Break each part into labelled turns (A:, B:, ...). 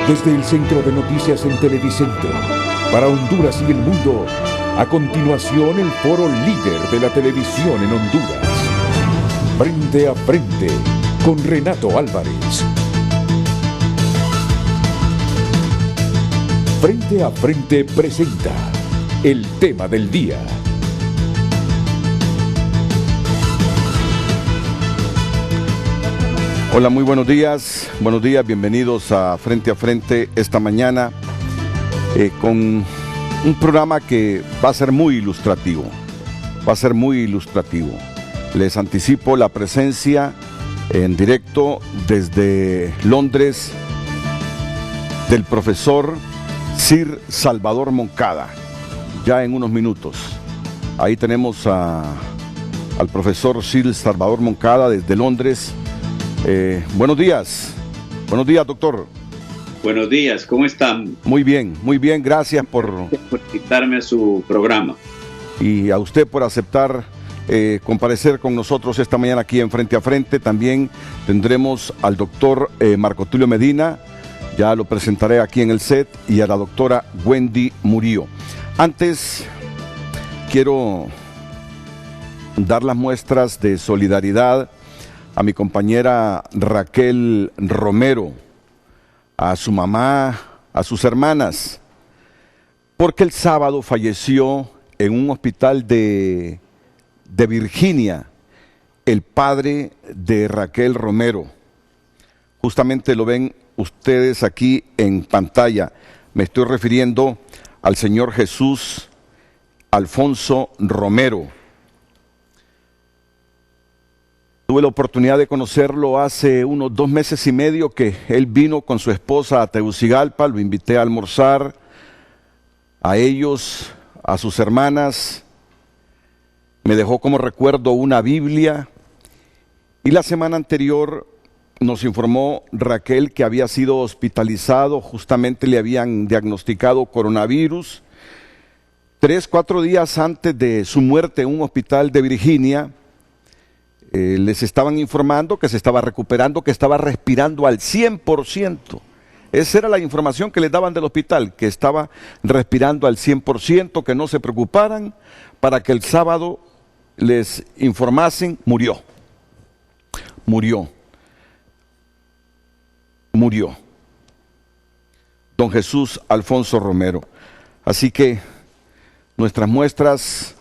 A: Desde el Centro de Noticias en Televicentro, para Honduras y el mundo, a continuación el foro líder de la televisión en Honduras. Frente a Frente, con Renato Álvarez. Frente a Frente presenta el tema del día.
B: Hola, muy buenos días, bienvenidos a Frente esta mañana con un programa que va a ser muy ilustrativo, Les anticipo la presencia en directo desde Londres del profesor Sir Salvador Moncada, ya en unos minutos. Ahí tenemos al profesor Sir Salvador Moncada desde Londres. Buenos días, doctor.
C: Buenos días, ¿cómo están?
B: Muy bien, gracias por
C: invitarme a su programa.
B: Y a usted por aceptar comparecer con nosotros esta mañana aquí en Frente a Frente. También tendremos al doctor Marco Tulio Medina, ya lo presentaré aquí en el set, y a la doctora Wendy Murillo. Antes, quiero dar las muestras de solidaridad a mi compañera Raquel Romero, a su mamá, a sus hermanas, porque el sábado falleció en un hospital de Virginia el padre de Raquel Romero. Justamente lo ven ustedes aquí en pantalla. Me estoy refiriendo al señor Jesús Alfonso Romero. Tuve la oportunidad de conocerlo hace unos 2 meses y medio que él vino con su esposa a Tegucigalpa. Lo invité a almorzar, a ellos, a sus hermanas. Me dejó como recuerdo una Biblia. Y la semana anterior nos informó Raquel que había sido hospitalizado. Justamente le habían diagnosticado coronavirus. 3-4 días antes de su muerte en un hospital de Virginia, les estaban informando que se estaba recuperando, que estaba respirando al 100%. Esa era la información que les daban del hospital, que estaba respirando al 100%, que no se preocuparan, para que el sábado les informasen, murió. Don Jesús Alfonso Romero. Así que nuestras muestras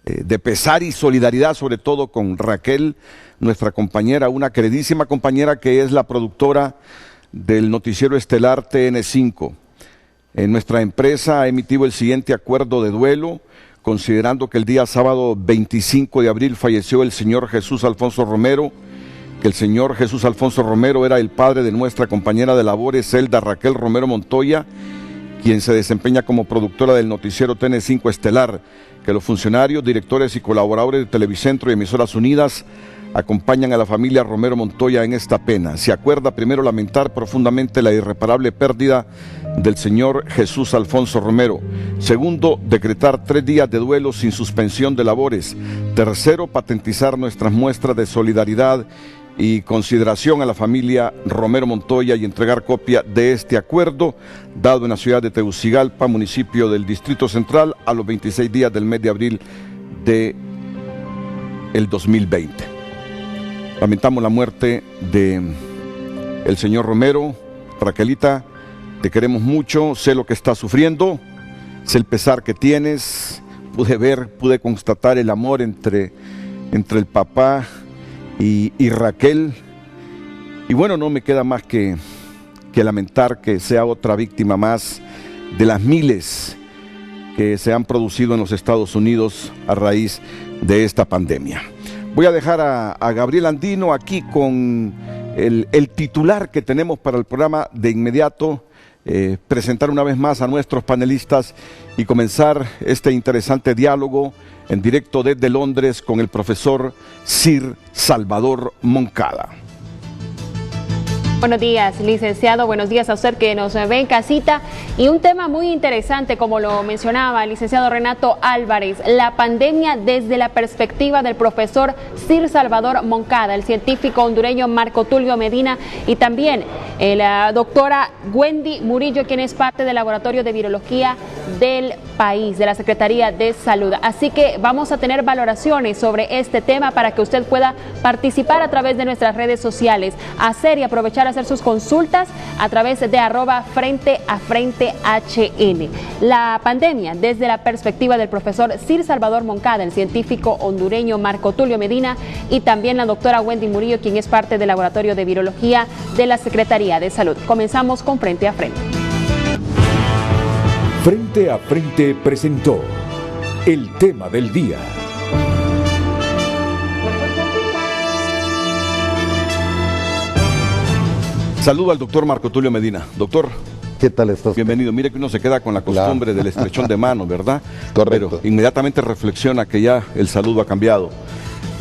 B: de pesar y solidaridad, sobre todo con Raquel, nuestra compañera, una queridísima compañera que es la productora del noticiero estelar TN5. Nuestra empresa ha emitido el siguiente acuerdo de duelo, considerando que el día sábado 25 de abril falleció el señor Jesús Alfonso Romero, que el señor Jesús Alfonso Romero era el padre de nuestra compañera de labores, Elda Raquel Romero Montoya, quien se desempeña como productora del noticiero TN5 Estelar, que los funcionarios, directores y colaboradores de Televicentro y Emisoras Unidas acompañan a la familia Romero Montoya en esta pena. Se acuerda, primero, lamentar profundamente la irreparable pérdida del señor Jesús Alfonso Romero. Segundo, decretar 3 días de duelo sin suspensión de labores. Tercero, patentizar nuestras muestras de solidaridad y consideración a la familia Romero Montoya y entregar copia de este acuerdo dado en la ciudad de Tegucigalpa, municipio del Distrito Central, a los 26 días del mes de abril de el 2020. Lamentamos la muerte de el señor Romero. Raquelita, te queremos mucho, sé lo que estás sufriendo, sé el pesar que tienes, pude constatar el amor entre el papá y Raquel, y bueno, no me queda más que lamentar que sea otra víctima más de las miles que se han producido en los Estados Unidos a raíz de esta pandemia. Voy a dejar a Gabriel Andino aquí con el titular que tenemos para el programa de inmediato, presentar una vez más a nuestros panelistas y comenzar este interesante diálogo en directo desde Londres con el profesor Sir Salvador Moncada.
D: Buenos días, licenciado. Buenos días a usted que nos ve en casita. Y un tema muy interesante, como lo mencionaba el licenciado Renato Álvarez, la pandemia desde la perspectiva del profesor Sir Salvador Moncada, el científico hondureño Marco Tulio Medina y también la doctora Wendy Murillo, quien es parte del Laboratorio de Virología del país, de la Secretaría de Salud. Así que vamos a tener valoraciones sobre este tema para que usted pueda participar a través de nuestras redes sociales, hacer y aprovechar a hacer sus consultas a través de @FrenteAFrenteHN. La pandemia desde la perspectiva del profesor Sir Salvador Moncada, el científico hondureño Marco Tulio Medina y también la doctora Wendy Murillo, quien es parte del Laboratorio de Virología de la Secretaría de Salud. Comenzamos con Frente a Frente.
A: Frente a Frente presentó el tema del día.
B: Saludo al doctor Marco Tulio Medina. Doctor,
E: ¿qué tal estás?
B: bienvenido. Mire que uno se queda con la costumbre del estrechón de mano, ¿verdad?
E: Correcto.
B: Pero inmediatamente reflexiona que ya el saludo ha cambiado.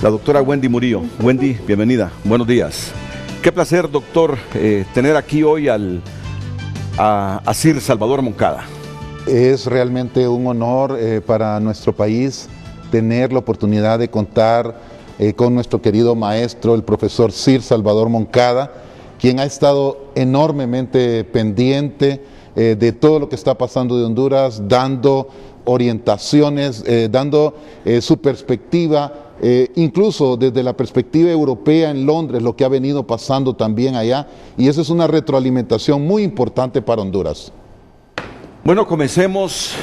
B: La doctora Wendy Murillo. Wendy, bienvenida. Buenos días. Qué placer, doctor, tener aquí hoy a Sir Salvador Moncada.
E: Es realmente un honor para nuestro país tener la oportunidad de contar con nuestro querido maestro, el profesor Sir Salvador Moncada, quien ha estado enormemente pendiente de todo lo que está pasando de Honduras, dando orientaciones, dando su perspectiva, incluso desde la perspectiva europea en Londres, lo que ha venido pasando también allá, y eso es una retroalimentación muy importante para Honduras.
B: Bueno, comencemos.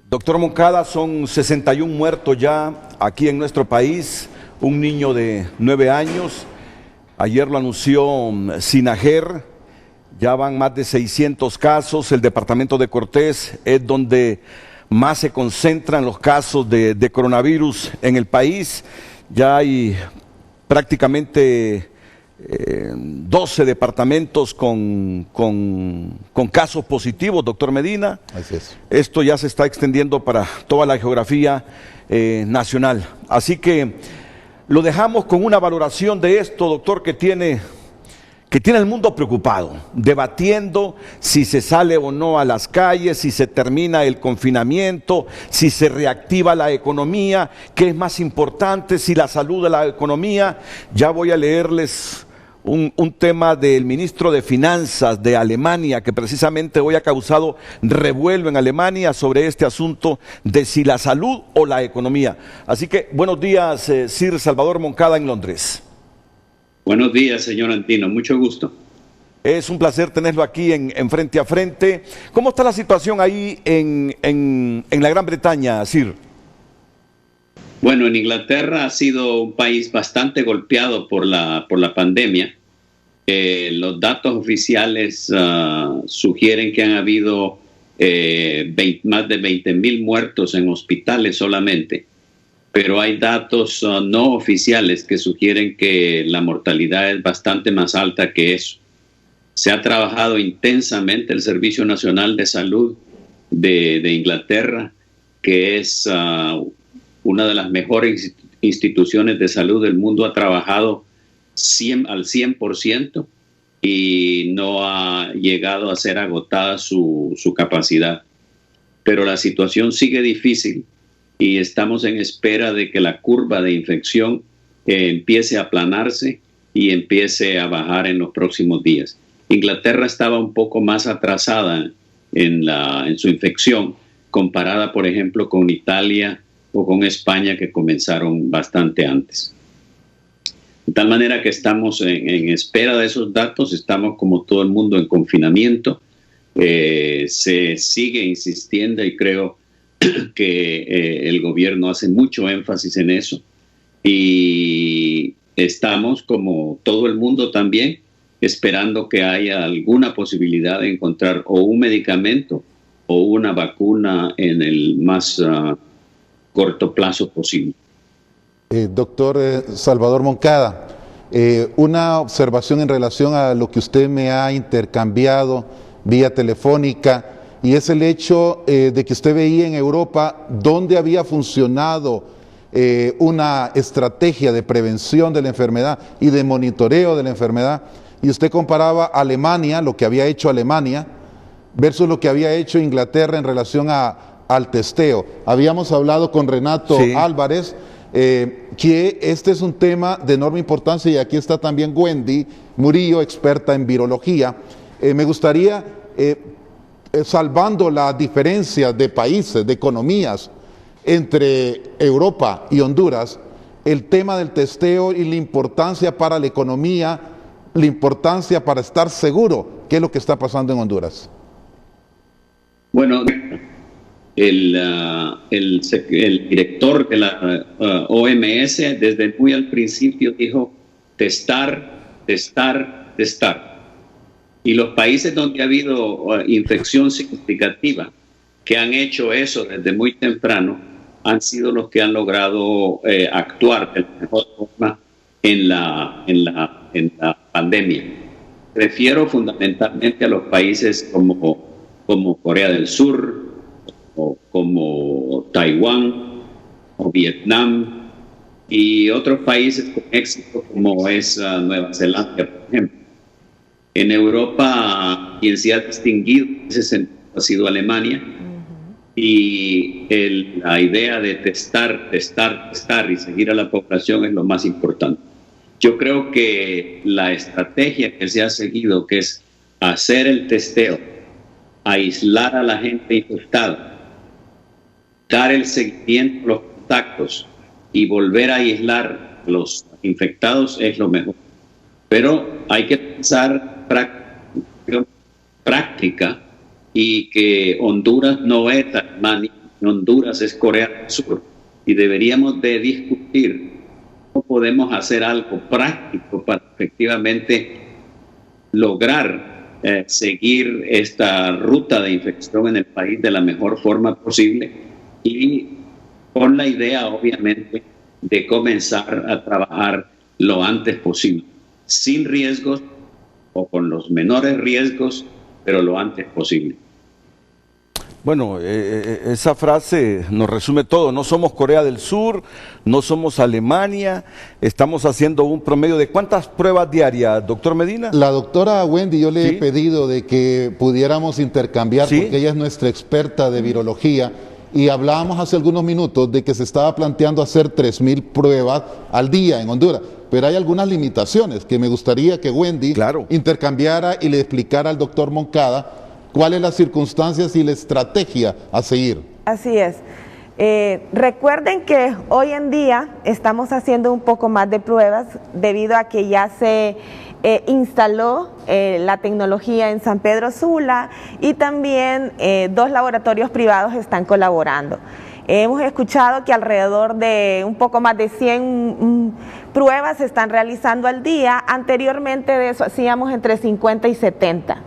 B: Doctor Moncada, son 61 muertos ya aquí en nuestro país, un niño de 9 años. Ayer lo anunció Sinajer, ya van más de 600 casos. El departamento de Cortés es donde más se concentran los casos de coronavirus en el país. Ya hay prácticamente 12 departamentos con casos positivos, doctor Medina.
E: Así es.
B: Esto ya se está extendiendo para toda la geografía nacional. Así que lo dejamos con una valoración de esto, doctor, que tiene el mundo preocupado, debatiendo si se sale o no a las calles, si se termina el confinamiento, si se reactiva la economía, qué es más importante, si la salud de la economía. Ya voy a leerles un tema del ministro de Finanzas de Alemania, que precisamente hoy ha causado revuelo en Alemania sobre este asunto de si la salud o la economía. Así que buenos días, Sir Salvador Moncada en Londres.
C: Buenos días, señor Antino, mucho gusto.
B: Es un placer tenerlo aquí en Frente a Frente. ¿Cómo está la situación ahí en la Gran Bretaña, Sir?
C: Bueno, en Inglaterra ha sido un país bastante golpeado por la pandemia. Los datos oficiales sugieren que han habido más de 20,000 muertos en hospitales solamente, pero hay datos no oficiales que sugieren que la mortalidad es bastante más alta que eso. Se ha trabajado intensamente el Servicio Nacional de Salud de Inglaterra, que es una de las mejores instituciones de salud del mundo. Ha trabajado al 100% y no ha llegado a ser agotada su capacidad. Pero la situación sigue difícil y estamos en espera de que la curva de infección empiece a aplanarse y empiece a bajar en los próximos días. Inglaterra estaba un poco más atrasada en su infección, comparada, por ejemplo, con Italia o con España, que comenzaron bastante antes. De tal manera que estamos en espera de esos datos, estamos como todo el mundo en confinamiento. Se sigue insistiendo y creo que el gobierno hace mucho énfasis en eso. Y estamos, como todo el mundo también, esperando que haya alguna posibilidad de encontrar o un medicamento o una vacuna en el más corto plazo posible.
E: Doctor Salvador Moncada, una observación en relación a lo que usted me ha intercambiado vía telefónica, y es el hecho de que usted veía en Europa donde había funcionado una estrategia de prevención de la enfermedad y de monitoreo de la enfermedad, y usted comparaba Alemania, lo que había hecho Alemania, versus lo que había hecho Inglaterra en relación al testeo. Habíamos hablado con Renato Álvarez que este es un tema de enorme importancia, y aquí está también Wendy Murillo, experta en virología. Me gustaría, salvando la diferencia de países, de economías entre Europa y Honduras, el tema del testeo y la importancia para la economía, la importancia para estar seguro, ¿qué es lo que está pasando en Honduras?
C: Bueno, el director de la OMS desde muy al principio dijo testar, testar, testar. Y los países donde ha habido infección significativa, que han hecho eso desde muy temprano, han sido los que han logrado actuar de la mejor forma en la pandemia. Refiero fundamentalmente a los países como Corea del Sur, o como Taiwán, o Vietnam, y otros países con éxito como es Nueva Zelanda, por ejemplo. En Europa, quien se ha distinguido en ese sentido ha sido Alemania, y la idea de testar y seguir a la población es lo más importante. Yo creo que la estrategia que se ha seguido, que es hacer el testeo, aislar a la gente infectada, dar el seguimiento a los contactos y volver a aislar a los infectados es lo mejor. Pero hay que pensar práctica, y que Honduras no es Alemania, Honduras es Corea del Sur, y deberíamos de discutir cómo podemos hacer algo práctico para efectivamente lograr seguir esta ruta de infección en el país de la mejor forma posible, y con la idea obviamente de comenzar a trabajar lo antes posible, sin riesgos o con los menores riesgos, pero lo antes posible.
B: Bueno, esa frase nos resume todo. No somos Corea del Sur, no somos Alemania, estamos haciendo un promedio de ¿cuántas pruebas diarias, doctor Medina?
E: La doctora Wendy, yo le he pedido de que pudiéramos intercambiar, porque ella es nuestra experta de virología, y hablábamos hace algunos minutos de que se estaba planteando hacer 3,000 pruebas al día en Honduras, pero hay algunas limitaciones que me gustaría que Wendy intercambiara y le explicara al doctor Moncada cuáles las circunstancias y la estrategia a seguir.
F: Así es. Recuerden que hoy en día estamos haciendo un poco más de pruebas debido a que ya se instaló la tecnología en San Pedro Sula, y también 2 laboratorios privados están colaborando. Hemos escuchado que alrededor de un poco más de 100 pruebas se están realizando al día. Anteriormente de eso hacíamos entre 50 y 70.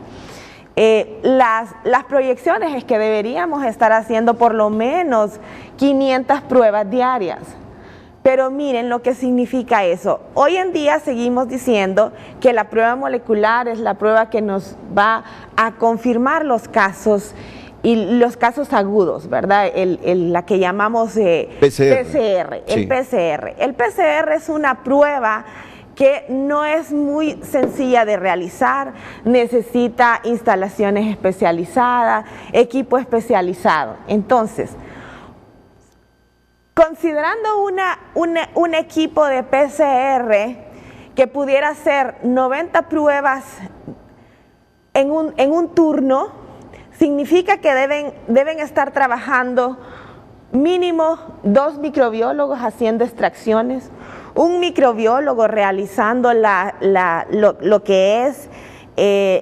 F: Las proyecciones es que deberíamos estar haciendo por lo menos 500 pruebas diarias. Pero miren lo que significa eso. Hoy en día seguimos diciendo que la prueba molecular es la prueba que nos va a confirmar los casos, y los casos agudos, ¿verdad? La que llamamos PCR. El PCR. El PCR es una prueba que no es muy sencilla de realizar, necesita instalaciones especializadas, equipo especializado. Entonces, considerando un equipo de PCR que pudiera hacer 90 pruebas en un turno, significa que deben estar trabajando mínimo 2 microbiólogos haciendo extracciones, un microbiólogo realizando lo que es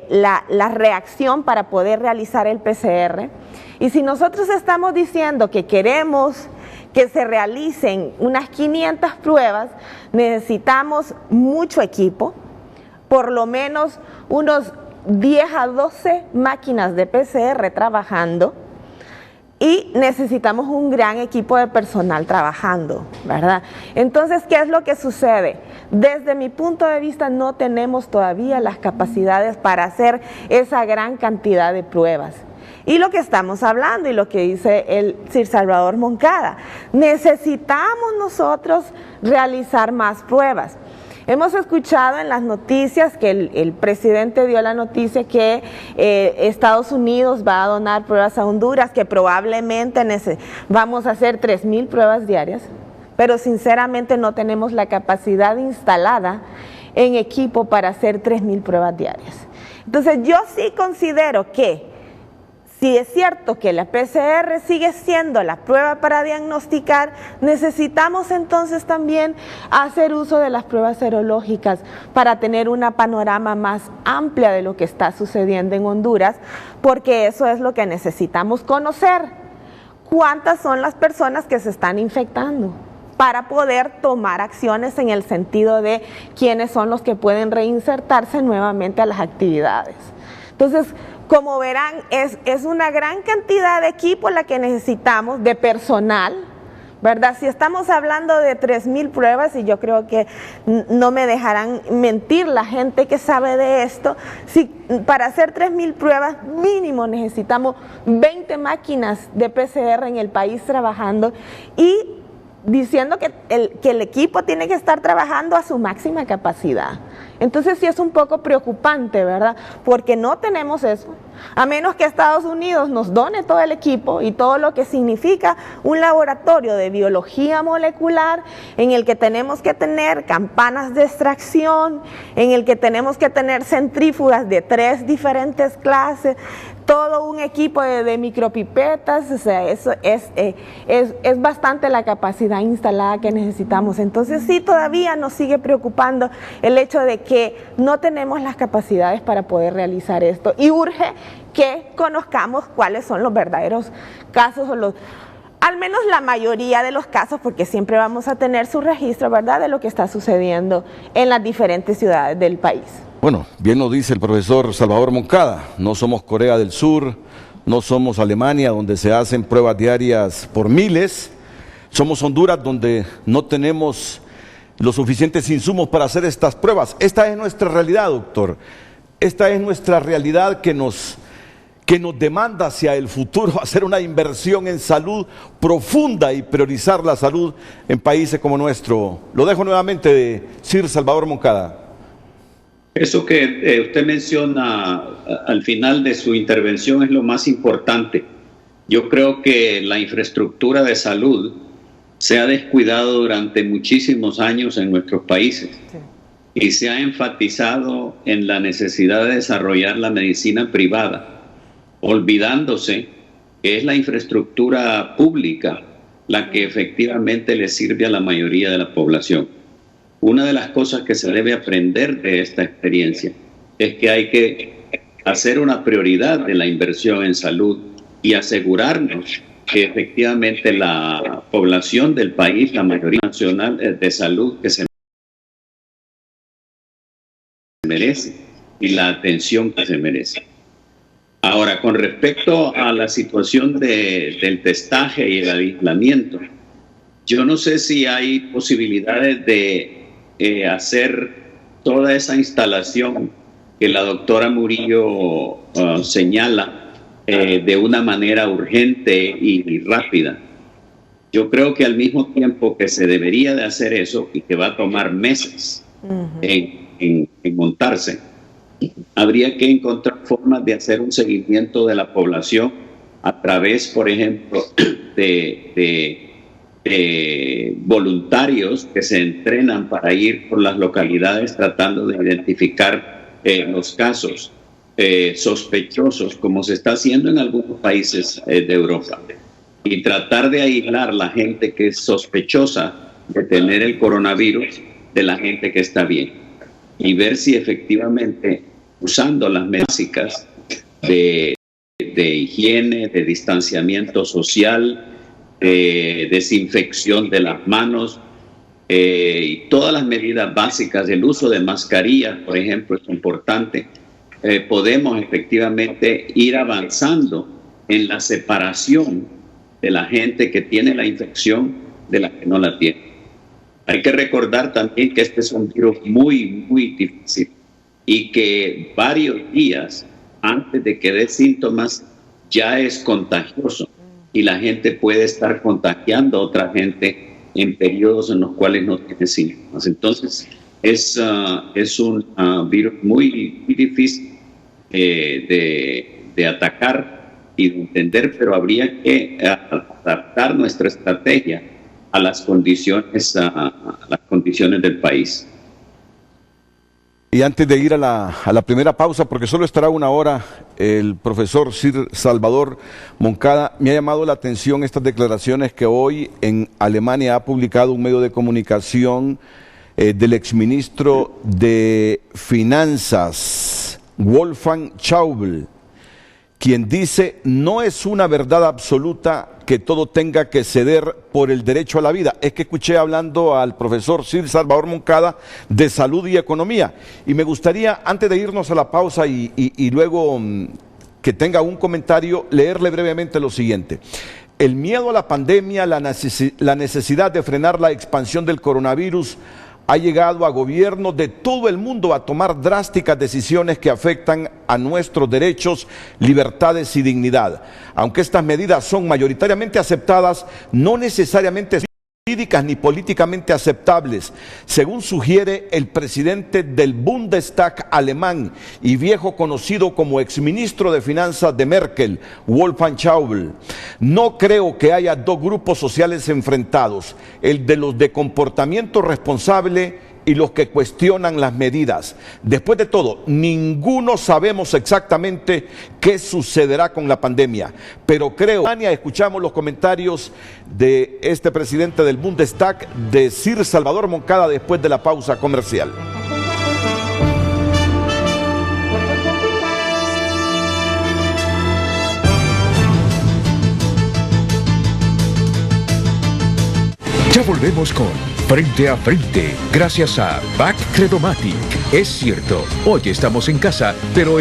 F: la reacción para poder realizar el PCR. Y si nosotros estamos diciendo que queremos que se realicen unas 500 pruebas, necesitamos mucho equipo, por lo menos unos 10 a 12 máquinas de PCR trabajando, y necesitamos un gran equipo de personal trabajando, ¿verdad? Entonces, ¿qué es lo que sucede? Desde mi punto de vista, no tenemos todavía las capacidades para hacer esa gran cantidad de pruebas. Y lo que estamos hablando y lo que dice el Sir Salvador Moncada, necesitamos nosotros realizar más pruebas. Hemos escuchado en las noticias que el presidente dio la noticia que Estados Unidos va a donar pruebas a Honduras, que probablemente vamos a hacer 3,000 pruebas diarias. pero sinceramente no tenemos la capacidad instalada en equipo para hacer 3.000 pruebas diarias. Entonces yo sí considero que si es cierto que la PCR sigue siendo la prueba para diagnosticar, necesitamos entonces también hacer uso de las pruebas serológicas para tener una panorama más amplia de lo que está sucediendo en Honduras, porque eso es lo que necesitamos conocer. ¿Cuántas son las personas que se están infectando? Para poder tomar acciones en el sentido de quiénes son los que pueden reinsertarse nuevamente a las actividades. Entonces, como verán, es una gran cantidad de equipo la que necesitamos, de personal, ¿verdad? Si estamos hablando de 3.000 pruebas, y yo creo que no me dejarán mentir la gente que sabe de esto, si para hacer 3.000 pruebas mínimo necesitamos 20 máquinas de PCR en el país trabajando y diciendo que el equipo tiene que estar trabajando a su máxima capacidad. Entonces sí es un poco preocupante, ¿verdad? Porque no tenemos eso, a menos que Estados Unidos nos done todo el equipo y todo lo que significa un laboratorio de biología molecular en el que tenemos que tener campanas de extracción, en el que tenemos que tener centrífugas de 3 diferentes clases, todo un equipo de micropipetas, o sea, eso es bastante la capacidad instalada que necesitamos. Entonces sí, todavía nos sigue preocupando el hecho de que no tenemos las capacidades para poder realizar esto y urge que conozcamos cuáles son los verdaderos casos o al menos la mayoría de los casos, porque siempre vamos a tener su registro, ¿verdad?, de lo que está sucediendo en las diferentes ciudades del país.
B: Bueno, bien lo dice el profesor Salvador Moncada, no somos Corea del Sur, no somos Alemania, donde se hacen pruebas diarias por miles, somos Honduras, donde no tenemos los suficientes insumos para hacer estas pruebas. Esta es nuestra realidad, doctor, esta es nuestra realidad que nos demanda hacia el futuro hacer una inversión en salud profunda y priorizar la salud en países como nuestro. Lo dejo nuevamente de Sir Salvador Moncada.
C: Eso que usted menciona al final de su intervención es lo más importante. Yo creo que la infraestructura de salud se ha descuidado durante muchísimos años en nuestros países. Sí. Y se ha enfatizado en la necesidad de desarrollar la medicina privada, olvidándose que es la infraestructura pública la que efectivamente le sirve a la mayoría de la población. Una de las cosas que se debe aprender de esta experiencia es que hay que hacer una prioridad de la inversión en salud y asegurarnos que efectivamente la población del país, la mayoría nacional de salud que se merece y la atención que se merece. Ahora, con respecto a la situación del testaje y el aislamiento, yo no sé si hay posibilidades de hacer toda esa instalación que la doctora Murillo señala de una manera urgente y rápida. Yo creo que al mismo tiempo que se debería de hacer eso y que va a tomar meses en montarse, habría que encontrar formas de hacer un seguimiento de la población a través, por ejemplo, de voluntarios que se entrenan para ir por las localidades tratando de identificar los casos sospechosos, como se está haciendo en algunos países de Europa, y tratar de aislar la gente que es sospechosa de tener el coronavirus de la gente que está bien, y ver si efectivamente, usando las medidas básicas de higiene, de distanciamiento social, desinfección de las manos y todas las medidas básicas, el uso de mascarillas, por ejemplo, es importante, podemos efectivamente ir avanzando en la separación de la gente que tiene la infección de la que no la tiene. Hay que recordar también que este es un virus muy, muy difícil y que varios días antes de que dé síntomas ya es contagioso y la gente puede estar contagiando a otra gente en periodos en los cuales no tiene síntomas. Entonces es un virus muy, muy difícil de atacar y de entender, pero habría que adaptar nuestra estrategia a las condiciones del país.
B: Y antes de ir a la primera pausa, porque solo estará una hora, el profesor Sir Salvador Moncada, me ha llamado la atención estas declaraciones que hoy en Alemania ha publicado un medio de comunicación del exministro de Finanzas, Wolfgang Schäuble, quien dice: no es una verdad absoluta que todo tenga que ceder por el derecho a la vida. Es que escuché hablando al profesor Sir Salvador Moncada de salud y economía, y me gustaría, antes de irnos a la pausa y luego que tenga un comentario, leerle brevemente lo siguiente. El miedo a la pandemia, la necesidad de frenar la expansión del coronavirus ha llegado a gobiernos de todo el mundo a tomar drásticas decisiones que afectan a nuestros derechos, libertades y dignidad. Aunque estas medidas son mayoritariamente aceptadas, no necesariamente jurídicas ni políticamente aceptables, según sugiere el presidente del Bundestag alemán y viejo conocido como exministro de Finanzas de Merkel, Wolfgang Schäuble. No creo que haya dos grupos sociales enfrentados, el de los de comportamiento responsable y los que cuestionan las medidas. Después de todo, ninguno sabemos exactamente qué sucederá con la pandemia, pero creo, escuchamos los comentarios de este presidente del Bundestag, de Sir Salvador Moncada, después de la pausa comercial.
A: Ya volvemos con Frente a Frente, gracias a BAC Credomatic. Es cierto, hoy estamos en casa, pero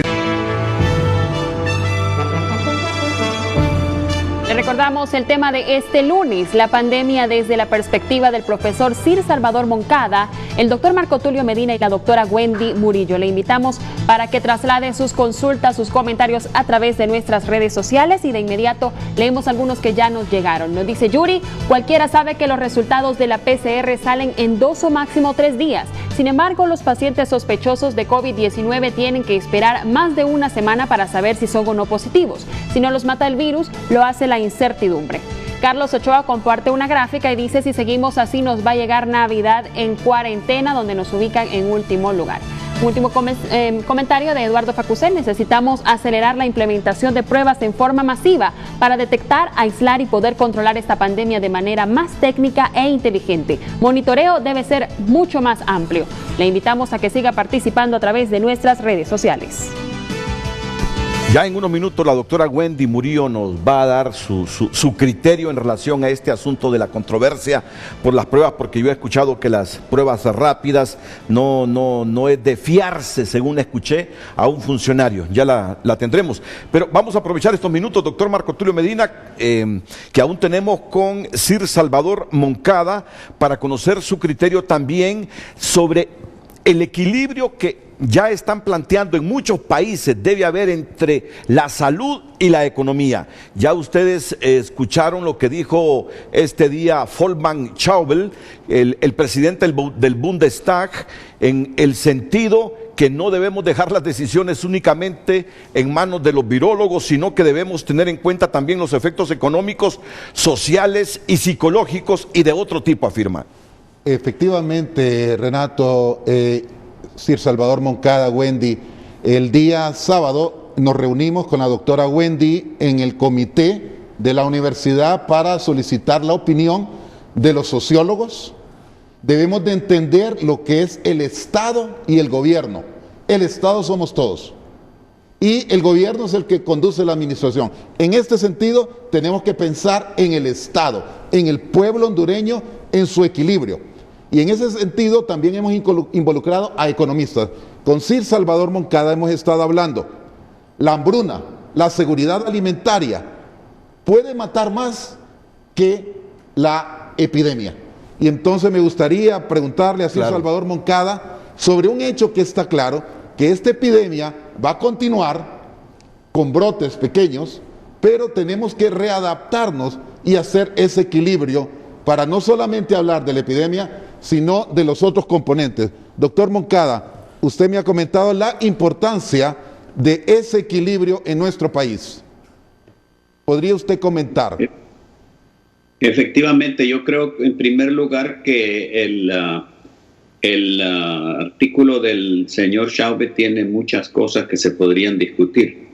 D: Le recordamos el tema de este lunes, la pandemia desde la perspectiva del profesor Sir Salvador Moncada, el doctor Marco Tulio Medina y la doctora Wendy Murillo. Le invitamos para que traslade sus consultas, sus comentarios a través de nuestras redes sociales, y de inmediato leemos algunos que ya nos llegaron. Nos dice Yuri: cualquiera sabe que los resultados de la PCR salen en 2 o máximo 3 días. Sin embargo, los pacientes sospechosos de COVID-19 tienen que esperar más de una semana para saber si son o no positivos. Si no los mata el virus, lo hace la incertidumbre. Carlos Ochoa comparte una gráfica y dice: si seguimos así nos va a llegar Navidad en cuarentena, donde nos ubican en último lugar. Un último comentario de Eduardo Facusel: necesitamos acelerar la implementación de pruebas en forma masiva para detectar, aislar y poder controlar esta pandemia de manera más técnica e inteligente. Monitoreo debe ser mucho más amplio. Le invitamos a que siga participando a través de nuestras redes sociales.
B: Ya en unos minutos la doctora Wendy Murillo nos va a dar su criterio en relación a este asunto de la controversia por las pruebas, porque yo he escuchado que las pruebas rápidas no es de fiarse, según escuché a un funcionario. Ya la tendremos. Pero vamos a aprovechar estos minutos, doctor Marco Tulio Medina, que aún tenemos con Sir Salvador Moncada, para conocer su criterio también sobre el equilibrio que ya están planteando en muchos países debe haber entre la salud y la economía. Ya ustedes escucharon lo que dijo este día Wolfgang Schäuble, el presidente del Bundestag, en el sentido que no debemos dejar las decisiones únicamente en manos de los virólogos, sino que debemos tener en cuenta también los efectos económicos, sociales y psicológicos y de otro tipo, afirma.
E: Efectivamente, Renato, Sir Salvador Moncada, Wendy, el día sábado nos reunimos con la doctora Wendy en el comité de la universidad para solicitar la opinión de los sociólogos. Debemos de entender lo que es el Estado y el gobierno. El Estado somos todos y el gobierno es el que conduce la administración. En este sentido, tenemos que pensar en el Estado, en el pueblo hondureño, en su equilibrio. Y en ese sentido también hemos involucrado a economistas. Con Sir Salvador Moncada hemos estado hablando. La hambruna, la seguridad alimentaria, puede matar más que la epidemia. Y entonces me gustaría preguntarle a Sir Salvador Moncada sobre un hecho que está claro, que esta epidemia va a continuar con brotes pequeños, pero tenemos que readaptarnos y hacer ese equilibrio para no solamente hablar de la epidemia, sino de los otros componentes. Doctor Moncada, usted me ha comentado la importancia de ese equilibrio en nuestro país. ¿Podría usted comentar?
C: Efectivamente, yo creo en primer lugar que el artículo del señor Schäuble tiene muchas cosas que se podrían discutir.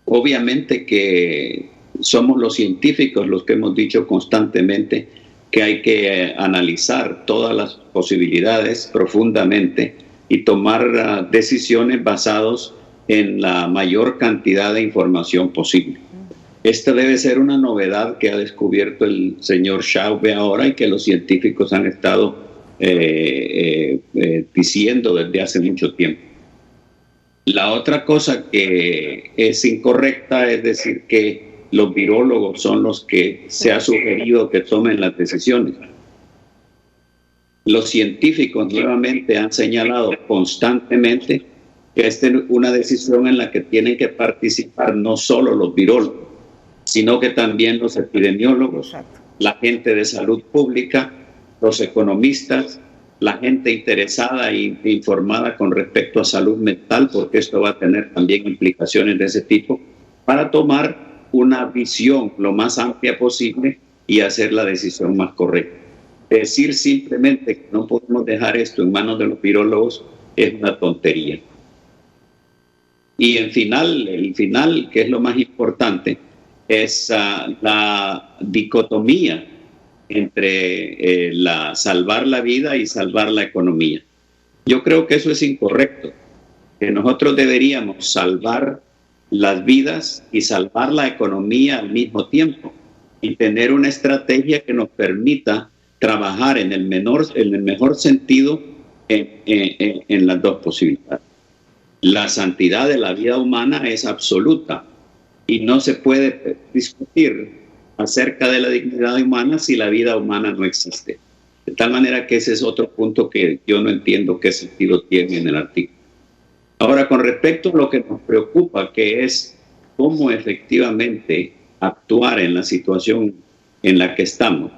C: Obviamente que somos los científicos los que hemos dicho constantemente que hay que analizar todas las posibilidades profundamente y tomar decisiones basadas en la mayor cantidad de información posible. Esta debe ser una novedad que ha descubierto el señor Schäuble ahora y que los científicos han estado diciendo desde hace mucho tiempo. La otra cosa que es incorrecta es decir que los virólogos son los que se ha sugerido que tomen las decisiones. Los científicos nuevamente han señalado constantemente que esta es una decisión en la que tienen que participar no solo los virólogos, sino que también los epidemiólogos, la gente de salud pública, los economistas, la gente interesada e informada con respecto a salud mental, porque esto va a tener también implicaciones de ese tipo, para tomar una visión lo más amplia posible y hacer la decisión más correcta. Decir simplemente que no podemos dejar esto en manos de los virólogos es una tontería. Y el final, que es lo más importante, es la dicotomía entre salvar la vida y salvar la economía. Yo creo que eso es incorrecto, que nosotros deberíamos salvar las vidas y salvar la economía al mismo tiempo y tener una estrategia que nos permita trabajar en el mejor sentido en las dos posibilidades. La santidad de la vida humana es absoluta y no se puede discutir acerca de la dignidad humana si la vida humana no existe. De tal manera que ese es otro punto que yo no entiendo qué sentido tiene en el artículo. Ahora, con respecto a lo que nos preocupa, que es cómo efectivamente actuar en la situación en la que estamos,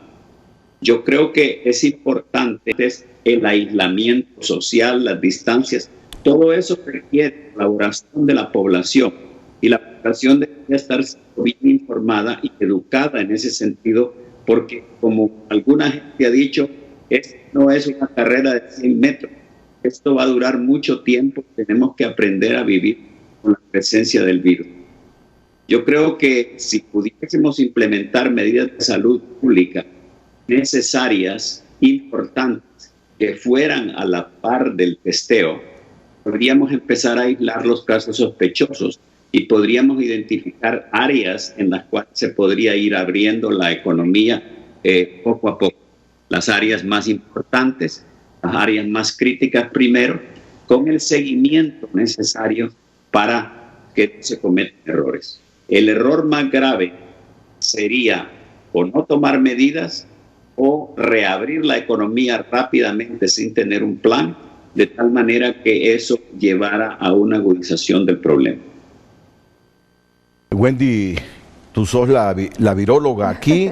C: yo creo que es importante el aislamiento social, las distancias, todo eso requiere colaboración de la población y la población debe estar bien informada y educada en ese sentido, porque como alguna gente ha dicho, esto no es una carrera de 100 metros, esto va a durar mucho tiempo, tenemos que aprender a vivir con la presencia del virus. Yo creo que si pudiésemos implementar medidas de salud pública necesarias, importantes, que fueran a la par del testeo, podríamos empezar a aislar los casos sospechosos y podríamos identificar áreas en las cuales se podría ir abriendo la economía poco a poco. Las áreas más importantes, las áreas más críticas primero, con el seguimiento necesario para que no se cometan errores. El error más grave sería o no tomar medidas o reabrir la economía rápidamente sin tener un plan, de tal manera que eso llevara a una agudización del problema.
B: Wendy, tú sos la viróloga aquí.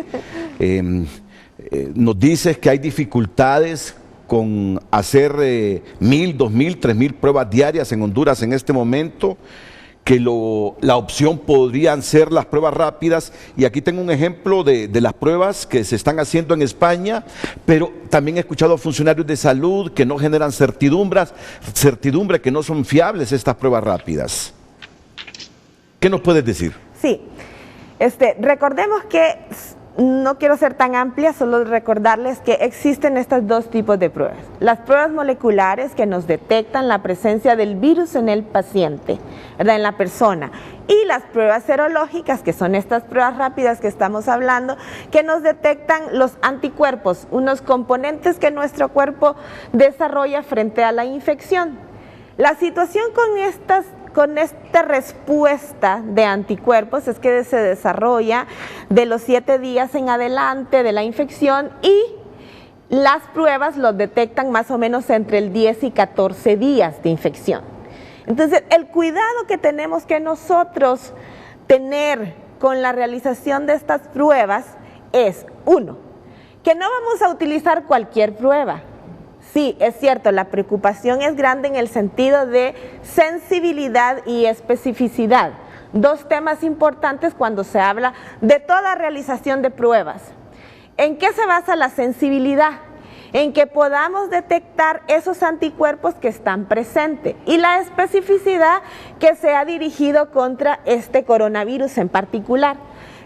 B: Nos dices que hay dificultades con hacer 1.000, 2.000, 3.000 pruebas diarias en Honduras en este momento, que la opción podrían ser las pruebas rápidas, y aquí tengo un ejemplo de las pruebas que se están haciendo en España, pero también he escuchado a funcionarios de salud que no generan certidumbre, que no son fiables estas pruebas rápidas. ¿Qué nos puedes decir?
F: Sí, recordemos que, no quiero ser tan amplia, solo recordarles que existen estos dos tipos de pruebas. Las pruebas moleculares que nos detectan la presencia del virus en el paciente, ¿verdad?, en la persona. Y las pruebas serológicas, que son estas pruebas rápidas que estamos hablando, que nos detectan los anticuerpos, unos componentes que nuestro cuerpo desarrolla frente a la infección. La situación con esta respuesta de anticuerpos es que se desarrolla de los 7 días en adelante de la infección, y las pruebas los detectan más o menos entre el 10 y 14 días de infección. Entonces, el cuidado que tenemos que nosotros tener con la realización de estas pruebas es, 1, que no vamos a utilizar cualquier prueba. Sí, es cierto, la preocupación es grande en el sentido de sensibilidad y especificidad. dos temas importantes cuando se habla de toda realización de pruebas. ¿En qué se basa la sensibilidad? En que podamos detectar esos anticuerpos que están presentes y la especificidad que se ha dirigido contra este coronavirus en particular.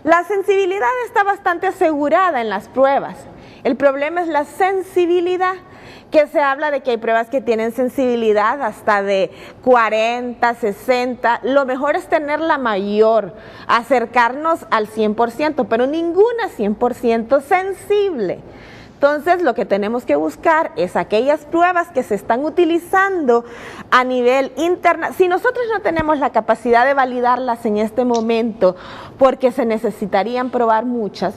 F: La sensibilidad está bastante asegurada en las pruebas. El problema es la sensibilidad, que se habla de que hay pruebas que tienen sensibilidad hasta de 40, 60. Lo mejor es tener la mayor, acercarnos al 100%, pero ninguna 100% sensible. Entonces, lo que tenemos que buscar es aquellas pruebas que se están utilizando a nivel internacional. Si nosotros no tenemos la capacidad de validarlas en este momento, porque se necesitarían probar muchas,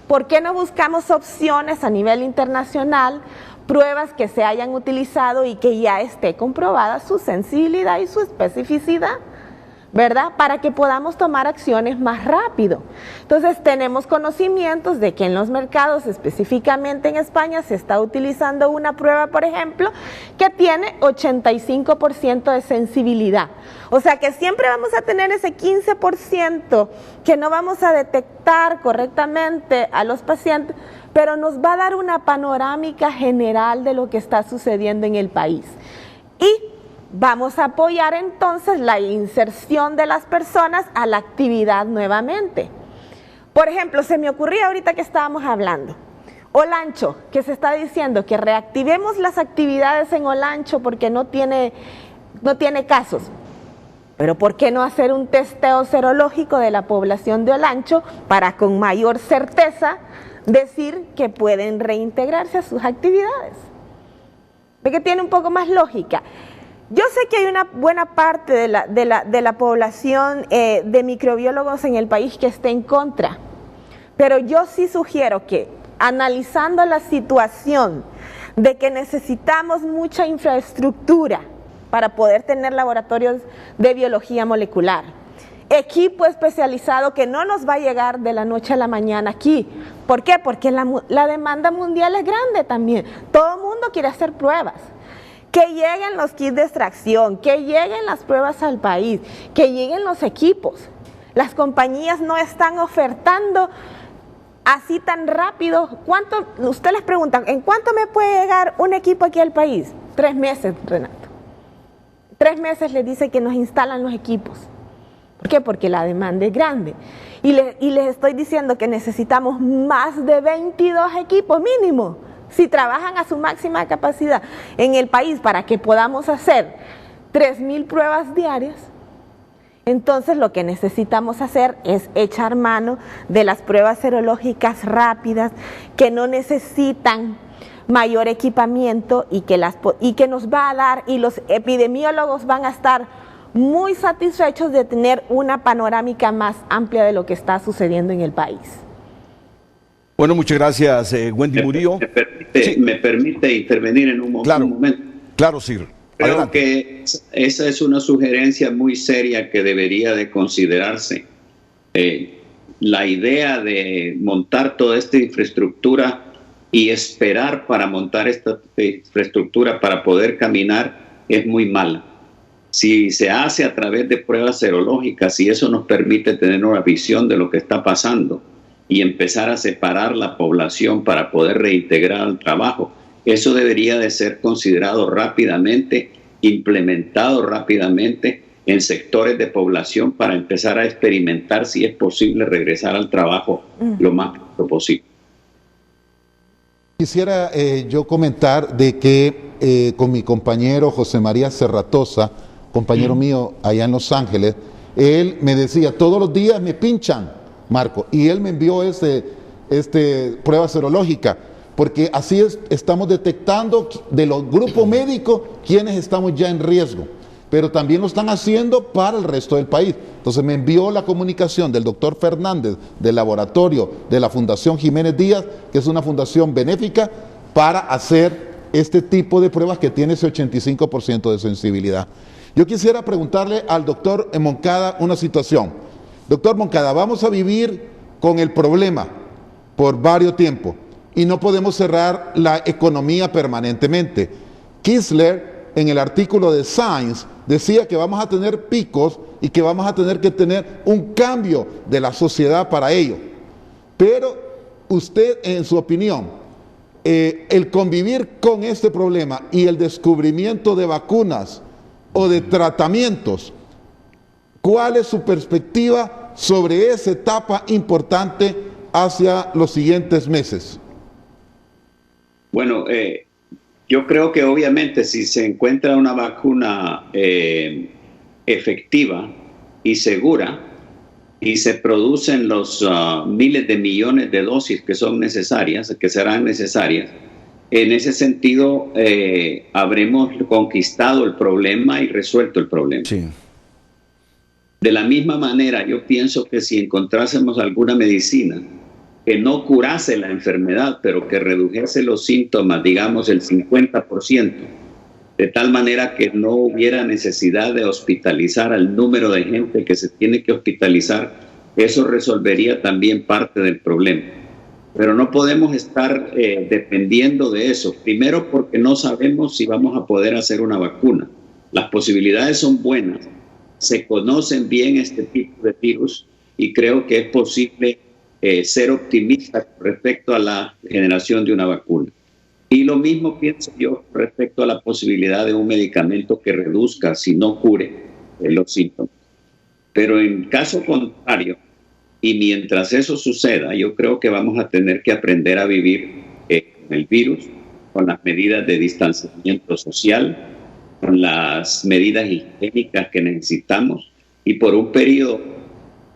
F: ¿por qué no buscamos opciones a nivel internacional, pruebas que se hayan utilizado y que ya esté comprobada su sensibilidad y su especificidad? ¿Verdad? Para que podamos tomar acciones más rápido. Entonces tenemos conocimientos de que en los mercados, específicamente en España, se está utilizando una prueba, por ejemplo, que tiene 85% de sensibilidad. O sea que siempre vamos a tener ese 15% que no vamos a detectar correctamente a los pacientes, pero nos va a dar una panorámica general de lo que está sucediendo en el país. Y vamos a apoyar entonces la inserción de las personas a la actividad nuevamente. Por ejemplo, se me ocurría ahorita que estábamos hablando, Olancho, que se está diciendo que reactivemos las actividades en Olancho porque no tiene casos. Pero ¿por qué no hacer un testeo serológico de la población de Olancho para con mayor certeza decir que pueden reintegrarse a sus actividades? ¿Ve que tiene un poco más lógica? Yo sé que hay una buena parte de la población de microbiólogos en el país que esté en contra, pero yo sí sugiero que, analizando la situación de que necesitamos mucha infraestructura para poder tener laboratorios de biología molecular, equipo especializado que no nos va a llegar de la noche a la mañana aquí. ¿Por qué? Porque la demanda mundial es grande también. Todo el mundo quiere hacer pruebas. Que lleguen los kits de extracción, que lleguen las pruebas al país, que lleguen los equipos. Las compañías no están ofertando así tan rápido. Usted les pregunta, ¿en cuánto me puede llegar un equipo aquí al país? 3 meses, Renato. 3 meses les dice que nos instalan los equipos. ¿Por qué? Porque la demanda es grande. Y les estoy diciendo que necesitamos más de 22 equipos mínimo, si trabajan a su máxima capacidad en el país para que podamos hacer 3,000 pruebas diarias. Entonces lo que necesitamos hacer es echar mano de las pruebas serológicas rápidas que no necesitan mayor equipamiento y que nos va a dar, y los epidemiólogos van a estar muy satisfechos de tener una panorámica más amplia de lo que está sucediendo en el país.
B: Bueno, muchas gracias, Wendy Murillo.
C: ¿Me permite intervenir en un momento?
B: Claro, Sir.
C: Creo
B: Adelante.
C: que esa es una sugerencia muy seria que debería de considerarse. La idea de montar toda esta infraestructura y esperar para montar esta infraestructura para poder caminar es muy mala. Si se hace a través de pruebas serológicas y eso nos permite tener una visión de lo que está pasando y empezar a separar la población para poder reintegrar al trabajo, eso debería de ser considerado rápidamente, implementado rápidamente en sectores de población para empezar a experimentar si es posible regresar al trabajo lo más pronto posible.
E: Quisiera yo comentar de que con mi compañero José María Serratosa, compañero mío allá en Los Ángeles, él me decía, todos los días me pinchan, Marco, y él me envió prueba serológica, porque así estamos detectando de los grupos médicos quienes estamos ya en riesgo, pero también lo están haciendo para el resto del país. Entonces me envió la comunicación del doctor Fernández del laboratorio de la Fundación Jiménez Díaz, que es una fundación benéfica para hacer este tipo de pruebas que tiene ese 85% de sensibilidad. Yo quisiera preguntarle al doctor Moncada una situación. Doctor Moncada, vamos a vivir con el problema por varios tiempos y no podemos cerrar la economía permanentemente. Kistler, en el artículo de Science, decía que vamos a tener picos y que vamos a tener que tener un cambio de la sociedad para ello. Pero usted, en su opinión, el convivir con este problema y el descubrimiento de vacunas o de tratamientos, ¿cuál es su perspectiva sobre esa etapa importante hacia los siguientes meses?
C: Bueno, yo creo que obviamente si se encuentra una vacuna efectiva y segura y se producen los miles de millones de dosis que son necesarias, que serán necesarias, en ese sentido habremos conquistado el problema y resuelto el problema.
B: Sí.
C: De la misma manera, yo pienso que si encontrásemos alguna medicina que no curase la enfermedad, pero que redujese los síntomas, digamos el 50%, de tal manera que no hubiera necesidad de hospitalizar al número de gente que se tiene que hospitalizar, eso resolvería también parte del problema. Pero no podemos estar dependiendo de eso. Primero, porque no sabemos si vamos a poder hacer una vacuna. Las posibilidades son buenas, se conocen bien este tipo de virus y creo que es posible ser optimista respecto a la generación de una vacuna. Y lo mismo pienso yo respecto a la posibilidad de un medicamento que reduzca, si no cure, los síntomas. Pero en caso contrario, y mientras eso suceda, yo creo que vamos a tener que aprender a vivir con el virus, con las medidas de distanciamiento social, con las medidas higiénicas que necesitamos, y por un periodo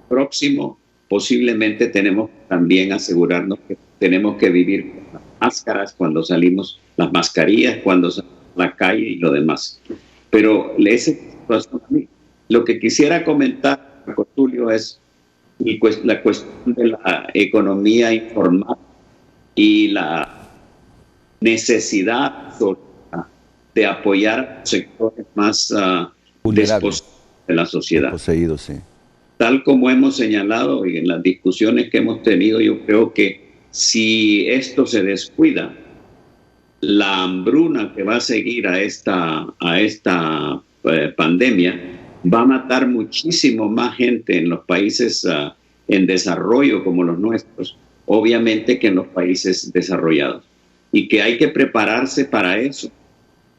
C: próximo posiblemente tenemos también asegurarnos que tenemos que vivir con las máscaras cuando salimos, las mascarillas cuando salimos a la calle y lo demás. Pero lo que quisiera comentar, Tulio, es la cuestión de la economía informal y la necesidad de apoyar a los sectores más desposeídos de la sociedad.
B: Poseídos, sí.
C: Tal como hemos señalado y en las discusiones que hemos tenido, yo creo que si esto se descuida, la hambruna que va a seguir a esta pandemia va a matar muchísimo más gente en los países en desarrollo como los nuestros, obviamente que en los países desarrollados. Y que hay que prepararse para eso.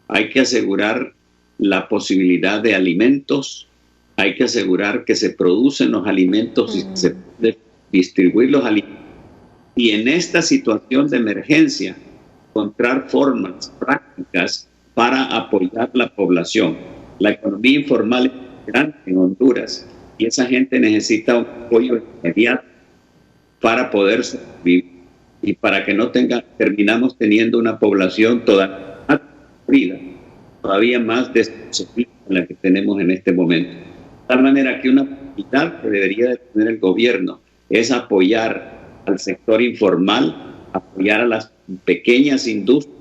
C: Hay que asegurar la posibilidad de alimentos, hay que asegurar que se producen los alimentos y se puede distribuir los alimentos. Y en esta situación de emergencia, encontrar formas prácticas para apoyar la población. La economía informal es grande en Honduras y esa gente necesita un apoyo inmediato para poder sobrevivir y para que no terminamos teniendo una población todavía más desposeída de la que tenemos en este momento. De tal manera que una prioridad que debería de tener el gobierno es apoyar al sector informal, apoyar a las pequeñas industrias,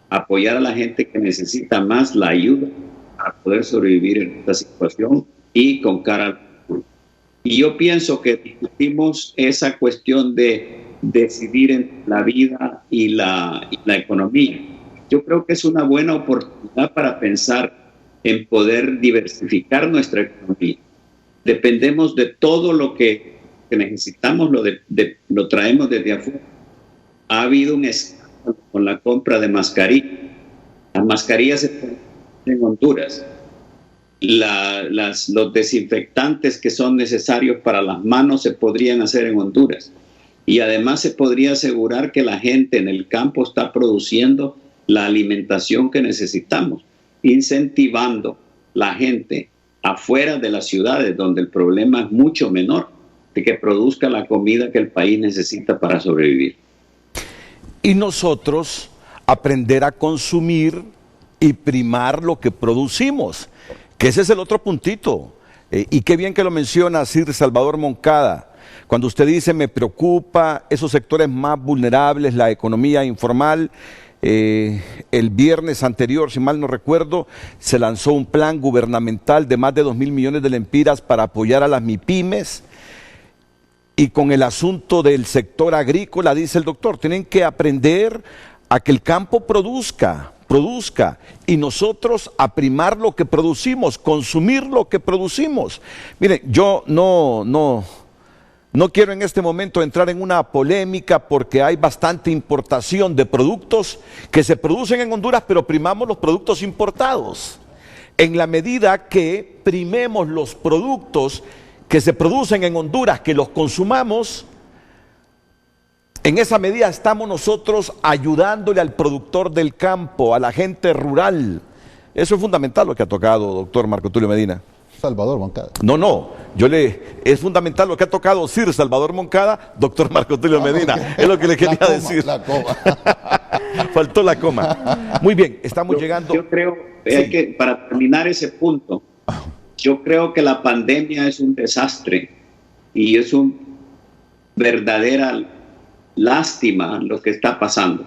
C: apoyar a la gente que necesita más la ayuda para poder sobrevivir en esta situación y con cara al futuro. Y yo pienso que discutimos esa cuestión de decidir entre la vida y la economía. Yo creo que es una buena oportunidad para pensar en poder diversificar nuestra economía. Dependemos de todo lo que necesitamos, lo traemos desde afuera. Ha habido un escándalo con la compra de mascarillas. Las mascarillas se ponen en Honduras. Los desinfectantes que son necesarios para las manos se podrían hacer en Honduras. Y además se podría asegurar que la gente en el campo está produciendo la alimentación que necesitamos, incentivando la gente afuera de las ciudades donde el problema es mucho menor, de que produzca la comida que el país necesita para sobrevivir.
B: Y nosotros aprender a consumir y primar lo que producimos, que ese es el otro puntito. Y qué bien que lo menciona Sir Salvador Moncada, cuando usted dice me preocupa esos sectores más vulnerables, la economía informal. El viernes anterior, si mal no recuerdo, se lanzó un plan gubernamental de más de 2.000 millones de lempiras para apoyar a las MIPYMES. Y con el asunto del sector agrícola, dice el doctor, tienen que aprender a que el campo produzca, produzca y nosotros aprimar lo que producimos, consumir lo que producimos. Miren, yo no quiero en este momento entrar en una polémica porque hay bastante importación de productos que se producen en Honduras, pero primamos los productos importados. En la medida que primemos los productos que se producen en Honduras, que los consumamos, en esa medida estamos nosotros ayudándole al productor del campo, a la gente rural. Eso es fundamental lo que ha tocado, doctor Marco Tulio Medina.
E: Salvador Moncada.
B: No, es fundamental lo que ha tocado Sir Salvador Moncada, doctor Marco Tulio Medina.
E: Okay.
B: Es lo que le quería decir.
E: La coma.
B: Faltó la coma. Muy bien, estamos llegando.
C: Yo creo
B: Sí.
C: que para terminar ese punto, yo creo que la pandemia es un desastre y es una verdadera lástima lo que está pasando,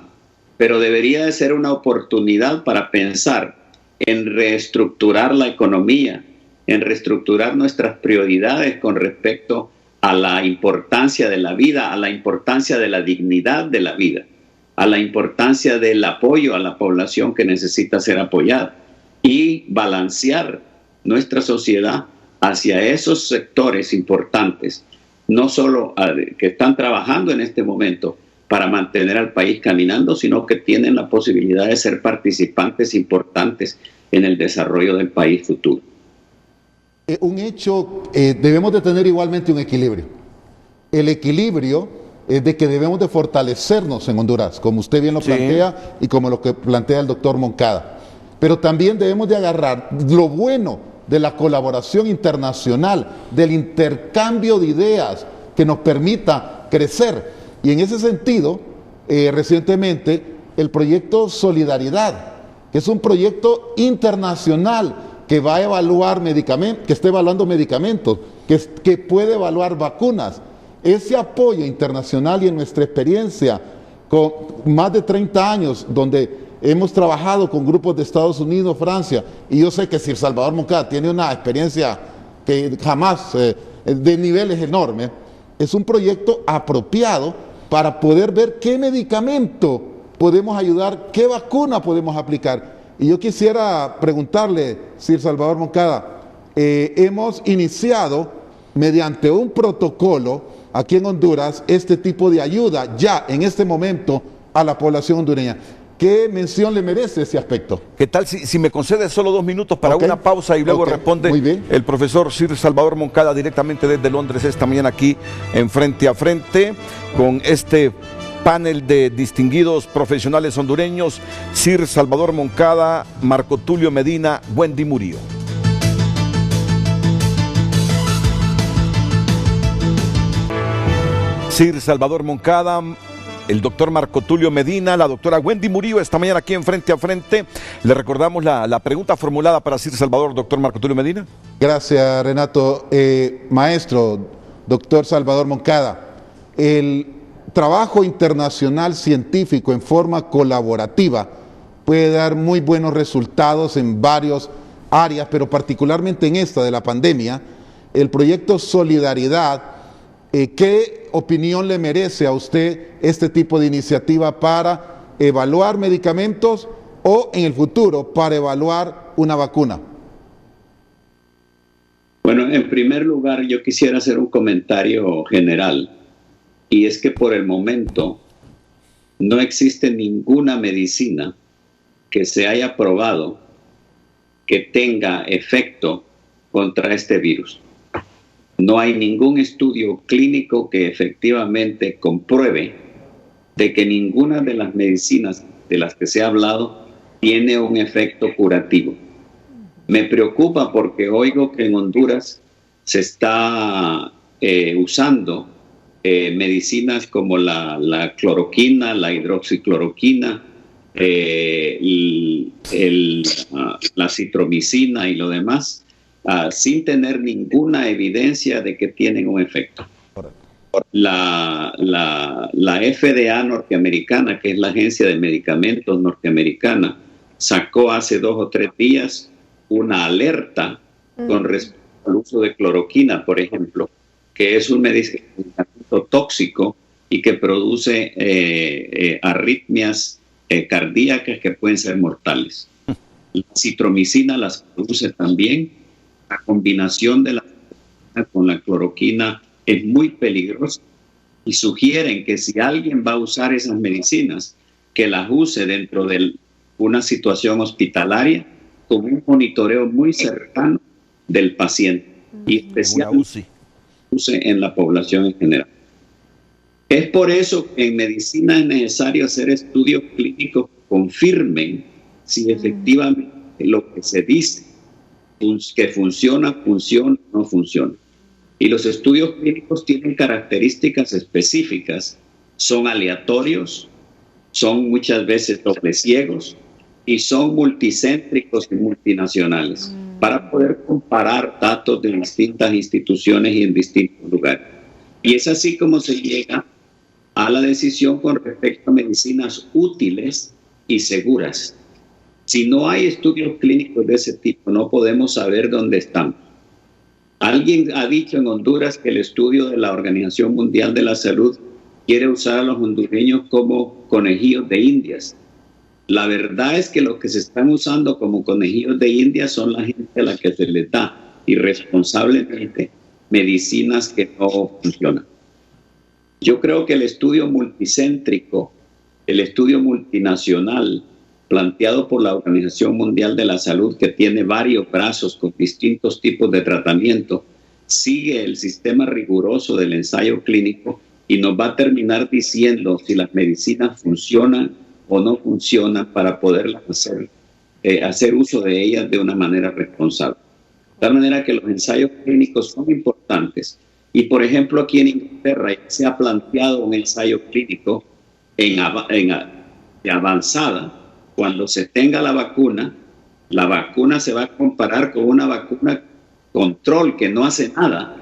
C: pero debería de ser una oportunidad para pensar en reestructurar la economía, en reestructurar nuestras prioridades con respecto a la importancia de la vida, a la importancia de la dignidad de la vida, a la importancia del apoyo a la población que necesita ser apoyada y balancear nuestra sociedad hacia esos sectores importantes, no solo que están trabajando en este momento para mantener al país caminando, sino que tienen la posibilidad de ser participantes importantes en el desarrollo del país futuro.
E: Un hecho, debemos de tener igualmente un equilibrio. El equilibrio es de que debemos de fortalecernos en Honduras, como usted bien lo plantea y como lo que plantea el doctor Moncada. Pero también debemos de agarrar lo bueno de la colaboración internacional, del intercambio de ideas que nos permita crecer. Y en ese sentido, recientemente, el proyecto Solidaridad, que es un proyecto internacional que va a evaluar medicamentos, que está evaluando medicamentos, que puede evaluar vacunas. Ese apoyo internacional y en nuestra experiencia, con más de 30 años, donde hemos trabajado con grupos de Estados Unidos, Francia, y yo sé que Sir Salvador Moncada tiene una experiencia que jamás, de niveles enormes, es un proyecto apropiado para poder ver qué medicamento podemos ayudar, qué vacuna podemos aplicar. Y yo quisiera preguntarle, Sir Salvador Moncada, hemos iniciado mediante un protocolo aquí en Honduras este tipo de ayuda ya en este momento a la población hondureña. ¿Qué mención le merece ese aspecto?
B: ¿Qué tal si me concede solo 2 minutos para una pausa y luego responde el profesor Sir Salvador Moncada directamente desde Londres esta mañana aquí en Frente a Frente con este panel de distinguidos profesionales hondureños, Sir Salvador Moncada, Marco Tulio Medina, Wendy Murillo. Sir Salvador Moncada, el doctor Marco Tulio Medina, la doctora Wendy Murillo, esta mañana aquí en Frente a Frente. Le recordamos la pregunta formulada para Sir Salvador, doctor Marco Tulio Medina.
E: Gracias, Renato. Maestro, doctor Salvador Moncada, el trabajo internacional científico en forma colaborativa puede dar muy buenos resultados en varias áreas, pero particularmente en esta de la pandemia. El proyecto Solidaridad, ¿qué opinión le merece a usted este tipo de iniciativa para evaluar medicamentos o en el futuro para evaluar una vacuna?
C: Bueno, en primer lugar yo quisiera hacer un comentario general, y es que por el momento no existe ninguna medicina que se haya probado que tenga efecto contra este virus. No hay ningún estudio clínico que efectivamente compruebe de que ninguna de las medicinas de las que se ha hablado tiene un efecto curativo. Me preocupa porque oigo que en Honduras se está usando medicinas como la cloroquina, la hidroxicloroquina, la citromicina y lo demás, sin tener ninguna evidencia de que tienen un efecto. La FDA norteamericana, que es la Agencia de Medicamentos norteamericana, sacó hace 2 o 3 días una alerta con respecto al uso de cloroquina, por ejemplo, que es un medicamento tóxico y que produce arritmias cardíacas que pueden ser mortales. La citromicina las produce también. La combinación de la con la cloroquina es muy peligrosa y sugieren que si alguien va a usar esas medicinas, que las use dentro de una situación hospitalaria con un monitoreo muy cercano del paciente y especialmente use en la población en general. Es por eso que en medicina es necesario hacer estudios clínicos que confirmen si efectivamente lo que se dice que funciona o no funciona. Y los estudios clínicos tienen características específicas, son aleatorios, son muchas veces doble ciegos y son multicéntricos y multinacionales para poder comparar datos de distintas instituciones y en distintos lugares. Y es así como se llega a la decisión con respecto a medicinas útiles y seguras. Si no hay estudios clínicos de ese tipo, no podemos saber dónde están. Alguien ha dicho en Honduras que el estudio de la Organización Mundial de la Salud quiere usar a los hondureños como conejillos de indias. La verdad es que los que se están usando como conejillos de indias son la gente a la que se les da irresponsablemente medicinas que no funcionan. Yo creo que el estudio multicéntrico, el estudio multinacional planteado por la Organización Mundial de la Salud, que tiene varios brazos con distintos tipos de tratamiento, sigue el sistema riguroso del ensayo clínico y nos va a terminar diciendo si las medicinas funcionan o no funcionan para poderlas hacer uso de ellas de una manera responsable. De tal manera que los ensayos clínicos son importantes. Y, por ejemplo, aquí en Inglaterra se ha planteado un ensayo clínico de avanzada. Cuando se tenga la vacuna se va a comparar con una vacuna control que no hace nada,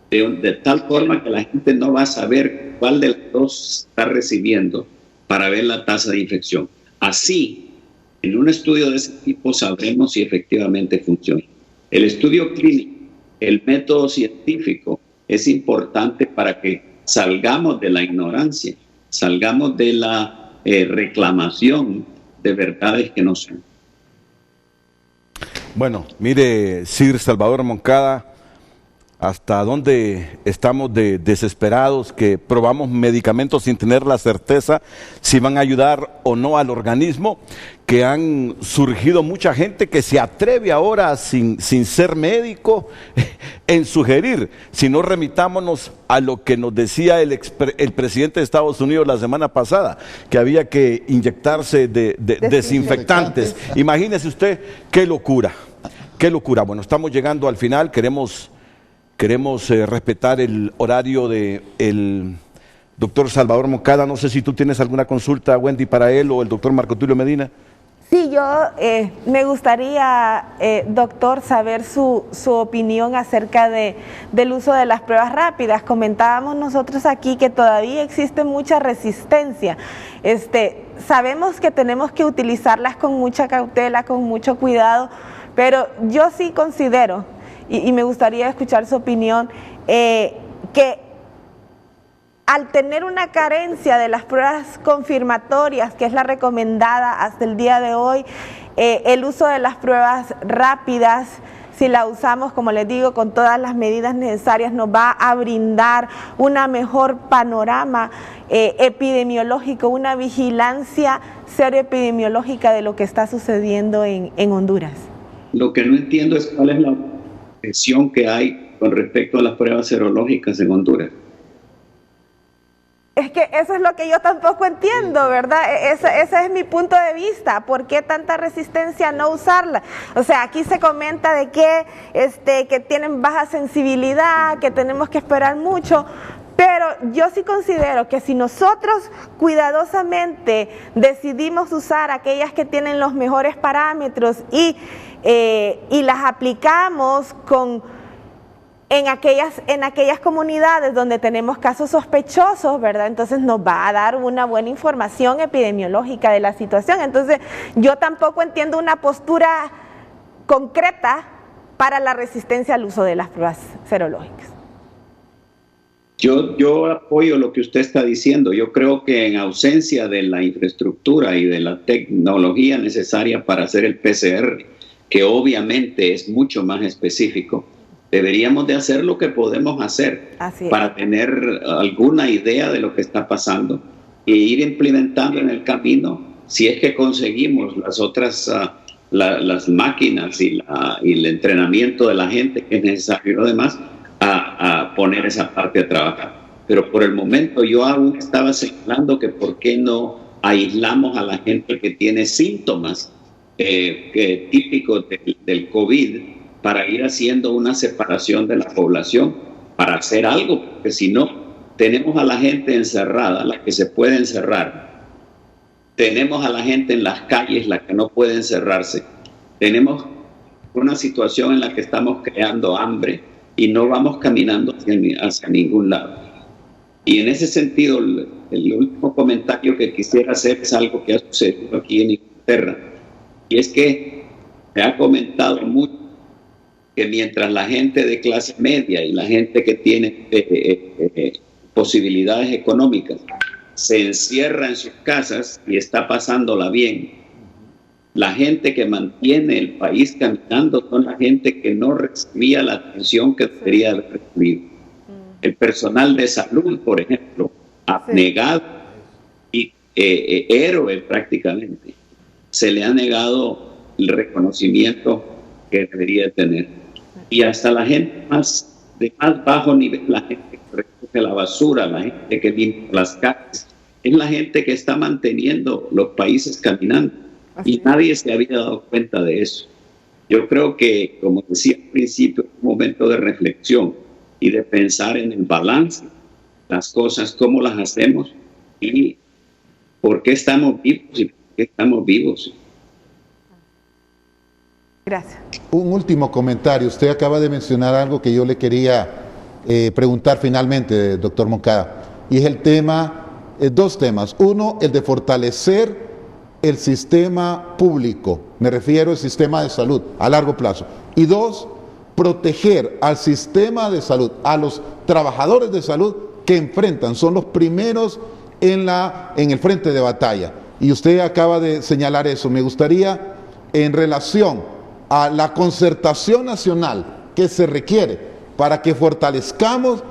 C: de tal forma que la gente no va a saber cuál de las dos está recibiendo para ver la tasa de infección. Así, en un estudio de ese tipo sabremos si efectivamente funciona. El estudio clínico, el método científico, es importante para que salgamos de la ignorancia, salgamos de la reclamación de verdades que no son.
B: Bueno, mire, Sir Salvador Moncada, hasta dónde estamos desesperados, que probamos medicamentos sin tener la certeza si van a ayudar o no al organismo, que han surgido mucha gente que se atreve ahora sin ser médico en sugerir, si no remitámonos a lo que nos decía el presidente de Estados Unidos la semana pasada, que había que inyectarse de desinfectantes. Imagínese usted qué locura, qué locura. Bueno, estamos llegando al final, queremos respetar el horario del doctor Salvador Moncada. No sé si tú tienes alguna consulta, Wendy, para él o el doctor Marco Tulio Medina.
F: Sí, yo me gustaría, doctor, saber su opinión acerca del uso de las pruebas rápidas. Comentábamos nosotros aquí que todavía existe mucha resistencia. Sabemos que tenemos que utilizarlas con mucha cautela, con mucho cuidado, pero yo sí considero, y me gustaría escuchar su opinión, que al tener una carencia de las pruebas confirmatorias, que es la recomendada hasta el día de hoy, el uso de las pruebas rápidas, si la usamos, como les digo, con todas las medidas necesarias, nos va a brindar una mejor panorama epidemiológico, una vigilancia seroepidemiológica de lo que está sucediendo en Honduras.
C: Lo que no entiendo es cuál es la presión que hay con respecto a las pruebas serológicas en Honduras.
F: Es que eso es lo que yo tampoco entiendo, ¿verdad? Ese es mi punto de vista. ¿Por qué tanta resistencia a no usarla? O sea, aquí se comenta de que tienen baja sensibilidad, que tenemos que esperar mucho, pero yo sí considero que si nosotros cuidadosamente decidimos usar aquellas que tienen los mejores parámetros y las aplicamos en aquellas comunidades donde tenemos casos sospechosos, ¿verdad? Entonces nos va a dar una buena información epidemiológica de la situación. Entonces yo tampoco entiendo una postura concreta para la resistencia al uso de las pruebas serológicas.
C: Yo apoyo lo que usted está diciendo. Yo creo que en ausencia de la infraestructura y de la tecnología necesaria para hacer el PCR, que obviamente es mucho más específico, deberíamos de hacer lo que podemos hacer para tener alguna idea de lo que está pasando e ir implementando en el camino, si es que conseguimos las otras, las máquinas y el entrenamiento de la gente que es necesario y lo demás, a poner esa parte a trabajar. Pero por el momento yo aún estaba señalando que por qué no aislamos a la gente que tiene síntomas típicos del COVID, para ir haciendo una separación de la población, para hacer algo, porque si no, tenemos a la gente encerrada, la que se puede encerrar, tenemos a la gente en las calles, la que no puede encerrarse, tenemos una situación en la que estamos creando hambre y no vamos caminando hacia ningún lado. Y en ese sentido, el último comentario que quisiera hacer es algo que ha sucedido aquí en Inglaterra, y es que se ha comentado mucho que mientras la gente de clase media y la gente que tiene posibilidades económicas se encierra en sus casas y está pasándola bien, la gente que mantiene el país caminando son la gente que no recibía la atención que debería haber recibido. El personal de salud, por ejemplo, abnegado y héroe prácticamente, se le ha negado el reconocimiento que debería tener. Y hasta la gente de más bajo nivel, la gente que recoge la basura, la gente que limpia las calles, es la gente que está manteniendo los países caminando. Y nadie se había dado cuenta de eso. Yo creo que, como decía al principio, es un momento de reflexión y de pensar en el balance, las cosas, cómo las hacemos y por qué estamos vivos y por qué estamos vivos.
F: Gracias.
E: Un último comentario. Usted acaba de mencionar algo que yo le quería preguntar finalmente, doctor Moncada, y es el tema, dos temas. Uno, el de fortalecer el sistema público, me refiero al sistema de salud a largo plazo. Y dos, proteger al sistema de salud, a los trabajadores de salud que enfrentan, son los primeros en el frente de batalla. Y usted acaba de señalar eso. Me gustaría, en relación a la concertación nacional que se requiere para que fortalezcamos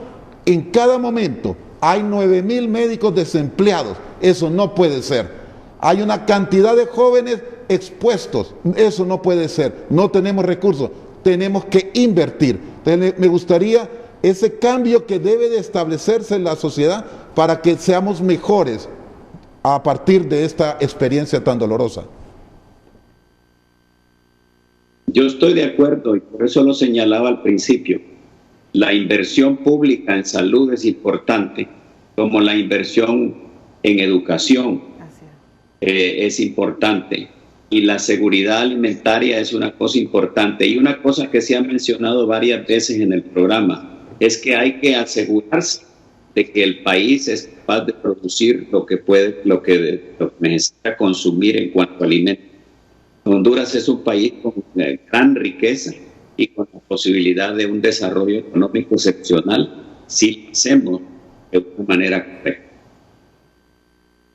E: en cada momento. Hay 9,000 médicos desempleados, eso no puede ser. Hay una cantidad de jóvenes expuestos, eso no puede ser. No tenemos recursos, tenemos que invertir. Entonces, me gustaría ese cambio que debe de establecerse en la sociedad para que seamos mejores a partir de esta experiencia tan dolorosa.
C: Yo estoy de acuerdo y por eso lo señalaba al principio. La inversión pública en salud es importante, como la inversión en educación es importante. Y la seguridad alimentaria es una cosa importante. Y una cosa que se ha mencionado varias veces en el programa es que hay que asegurarse de que el país es capaz de producir lo que necesita consumir en cuanto a alimentos. Honduras es un país con gran riqueza y con la posibilidad de un desarrollo económico excepcional si lo hacemos de una manera correcta.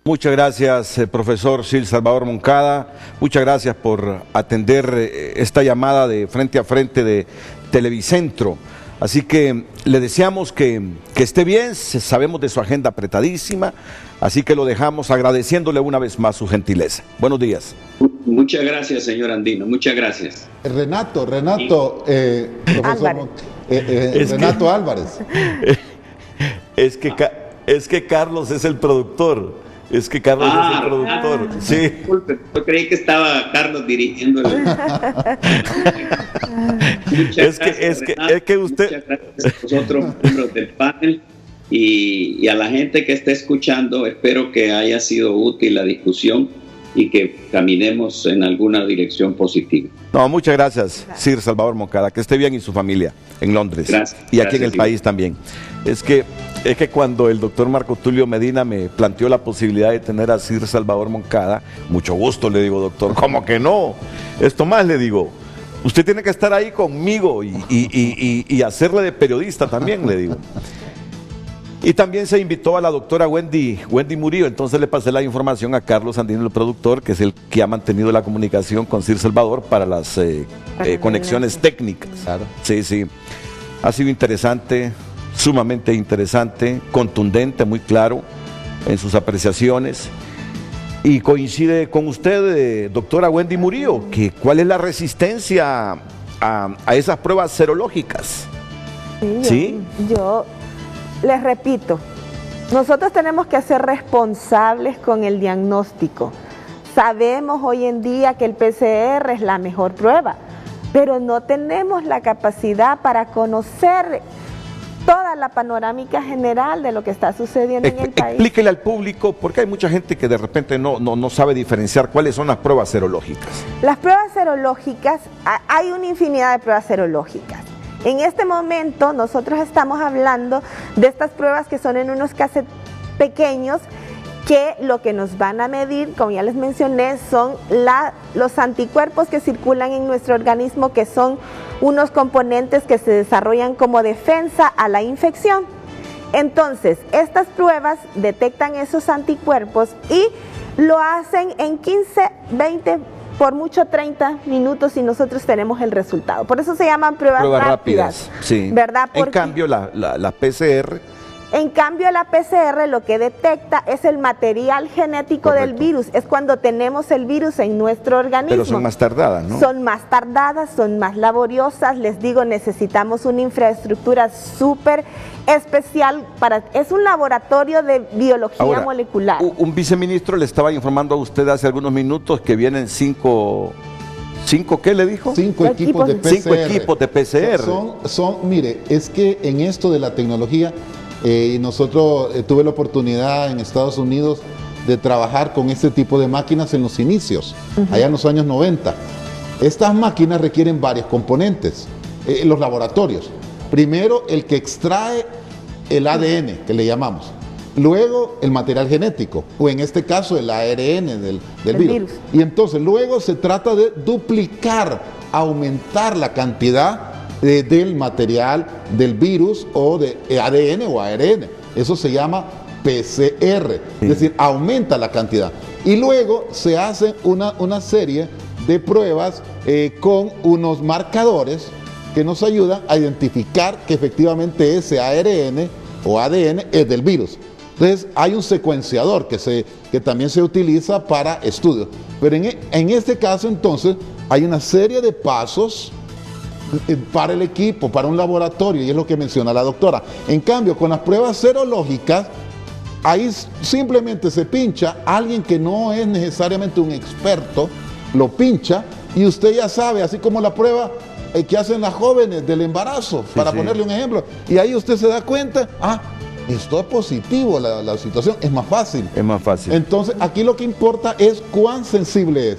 B: Muchas gracias, profesor Sir Salvador Moncada. Muchas gracias por atender esta llamada de frente a frente de Televicentro. Así que le deseamos que esté bien, sabemos de su agenda apretadísima, así que lo dejamos agradeciéndole una vez más su gentileza. Buenos días.
C: Muchas gracias, señor Andino, muchas gracias.
E: Renato, profesor Renato Álvarez.
G: Es que Carlos es el productor. Es que Carlos es el productor. Sí.
C: Disculpe, yo creí que estaba Carlos dirigiendo el...
G: es que usted...
C: Muchas gracias a nosotros, miembros del panel, y a la gente que está escuchando. Espero que haya sido útil la discusión y que caminemos en alguna dirección positiva.
B: No, muchas gracias, Sir Salvador Moncada. Que esté bien y su familia en Londres.
C: Gracias,
B: y aquí en el país también. Es que cuando el doctor Marco Tulio Medina me planteó la posibilidad de tener a Sir Salvador Moncada, mucho gusto, le digo, doctor. ¿Cómo que no? Esto más, le digo, usted tiene que estar ahí conmigo y hacerle de periodista también, le digo. Y también se invitó a la doctora Wendy Murillo, entonces le pasé la información a Carlos Andino, el productor, que es el que ha mantenido la comunicación con Sir Salvador para las conexiones técnicas.
E: Claro.
B: Sí, sí. Ha sido interesante, sumamente interesante, contundente, muy claro en sus apreciaciones. Y coincide con usted, doctora Wendy Murillo, que cuál es la resistencia a esas pruebas serológicas. ¿Sí?
F: Yo les repito, nosotros tenemos que ser responsables con el diagnóstico. Sabemos hoy en día que el PCR es la mejor prueba, pero no tenemos la capacidad para conocer toda la panorámica general de lo que está sucediendo en el país.
B: Explíquele al público, porque hay mucha gente que de repente no sabe diferenciar cuáles son las pruebas serológicas.
F: Las pruebas serológicas, hay una infinidad de pruebas serológicas. En este momento nosotros estamos hablando de estas pruebas que son en unos cassettes pequeños, que lo que nos van a medir, como ya les mencioné, son los anticuerpos que circulan en nuestro organismo, que son unos componentes que se desarrollan como defensa a la infección. Entonces, estas pruebas detectan esos anticuerpos y lo hacen en 15, 20, por mucho 30 minutos y nosotros tenemos el resultado. Por eso se llaman pruebas rápidas.
B: Sí.
F: ¿Verdad?
B: En cambio, la PCR...
F: En cambio, la PCR lo que detecta es el material genético del virus, es cuando tenemos el virus en nuestro organismo.
B: Pero son más tardadas, ¿no?
F: Son más tardadas, son más laboriosas, les digo, necesitamos una infraestructura súper especial, es un laboratorio de biología molecular.
B: Un viceministro le estaba informando a usted hace algunos minutos que vienen cinco, ¿qué le dijo?
E: 5 equipos de PCR.
B: 5 equipos de PCR.
E: Mire, es que en esto de la tecnología, nosotros tuve la oportunidad en Estados Unidos de trabajar con este tipo de máquinas en los inicios, allá en los años 90. Estas máquinas requieren varios componentes, los laboratorios. Primero, el que extrae el ADN, que le llamamos. Luego, el material genético, o en este caso, el ARN del virus. Y entonces, luego se trata de duplicar, aumentar la cantidad del material del virus o de ADN o ARN. Eso se llama PCR, es decir, aumenta la cantidad. Y luego se hace una serie de pruebas con unos marcadores que nos ayudan a identificar que efectivamente ese ARN o ADN es del virus. Entonces hay un secuenciador que también se utiliza para estudios. Pero en este caso entonces hay una serie de pasos para el equipo, para un laboratorio, y es lo que menciona la doctora. En cambio, con las pruebas serológicas, ahí simplemente se pincha, alguien que no es necesariamente un experto, lo pincha y usted ya sabe, así como la prueba que hacen las jóvenes del embarazo, para ponerle un ejemplo, y ahí usted se da cuenta, esto es positivo, la situación es más fácil.
B: Es más fácil.
E: Entonces, aquí lo que importa es cuán sensible es.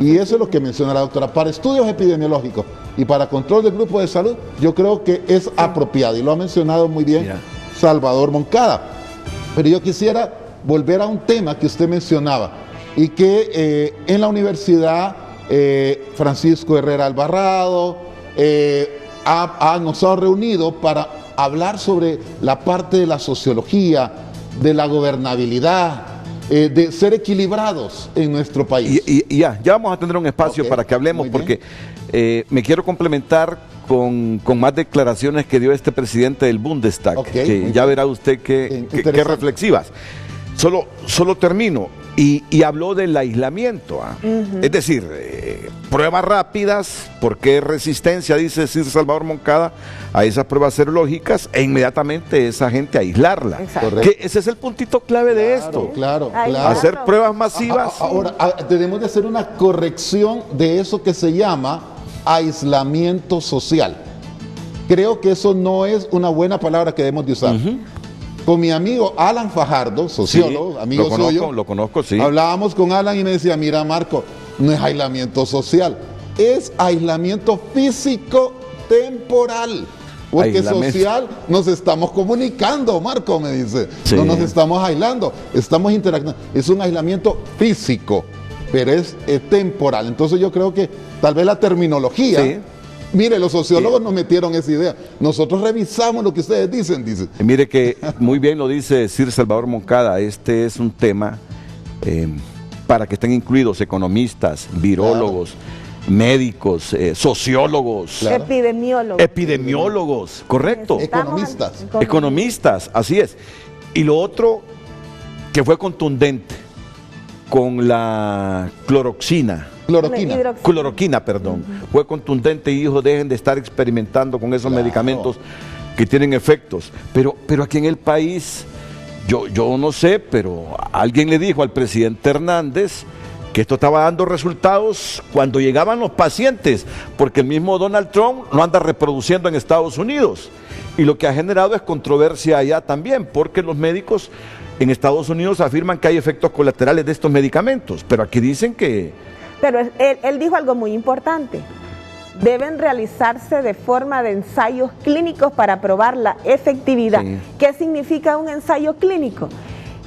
E: Y eso es lo que menciona la doctora. Para estudios epidemiológicos y para control del grupo de salud, yo creo que es apropiado. Y lo ha mencionado muy bien Salvador Moncada. Pero yo quisiera volver a un tema que usted mencionaba y que en la universidad Francisco Herrera Alvarado nos ha reunido para hablar sobre la parte de la sociología, de la gobernabilidad, de ser equilibrados en nuestro país.
B: Y ya vamos a tener un espacio para que hablemos, porque me quiero complementar con más declaraciones que dio este presidente del Bundestag, que ya verá usted qué reflexivas. Solo termino. Y habló del aislamiento. Es decir, pruebas rápidas, ¿por qué resistencia, dice Sir Salvador Moncada, a esas pruebas serológicas e inmediatamente esa gente aislarla? Que ese es el puntito clave de esto.
E: Claro.
B: Hacer pruebas masivas.
E: Ahora, tenemos de hacer una corrección de eso que se llama aislamiento social. Creo que eso no es una buena palabra que debemos de usar. Con mi amigo Alan Fajardo, sociólogo, amigo suyo,
B: lo conozco, sí.
E: Hablábamos con Alan y me decía, mira Marco, no es aislamiento social, es aislamiento físico temporal. Porque social nos estamos comunicando, Marco me dice. No nos estamos aislando, estamos interactuando. Es un aislamiento físico, pero es temporal. Entonces yo creo que tal vez la terminología Mire, los sociólogos nos metieron esa idea. Nosotros revisamos lo que ustedes dicen, dice.
B: Mire que muy bien lo dice Sir Salvador Moncada, este es un tema para que estén incluidos economistas, virólogos, médicos, sociólogos,
F: Claro.
B: epidemiólogos, correcto.
E: Economistas.
B: Así es. Y lo otro que fue contundente con la cloroquina, fue contundente y dijo, dejen de estar experimentando con esos medicamentos que tienen efectos. Pero aquí en el país, yo no sé, pero alguien le dijo al presidente Hernández que esto estaba dando resultados cuando llegaban los pacientes, porque el mismo Donald Trump lo anda reproduciendo en Estados Unidos. Y lo que ha generado es controversia allá también, porque los médicos en Estados Unidos afirman que hay efectos colaterales de estos medicamentos, pero aquí dicen que...
F: Pero él dijo algo muy importante. Deben realizarse de forma de ensayos clínicos para probar la efectividad. Sí. ¿Qué significa un ensayo clínico?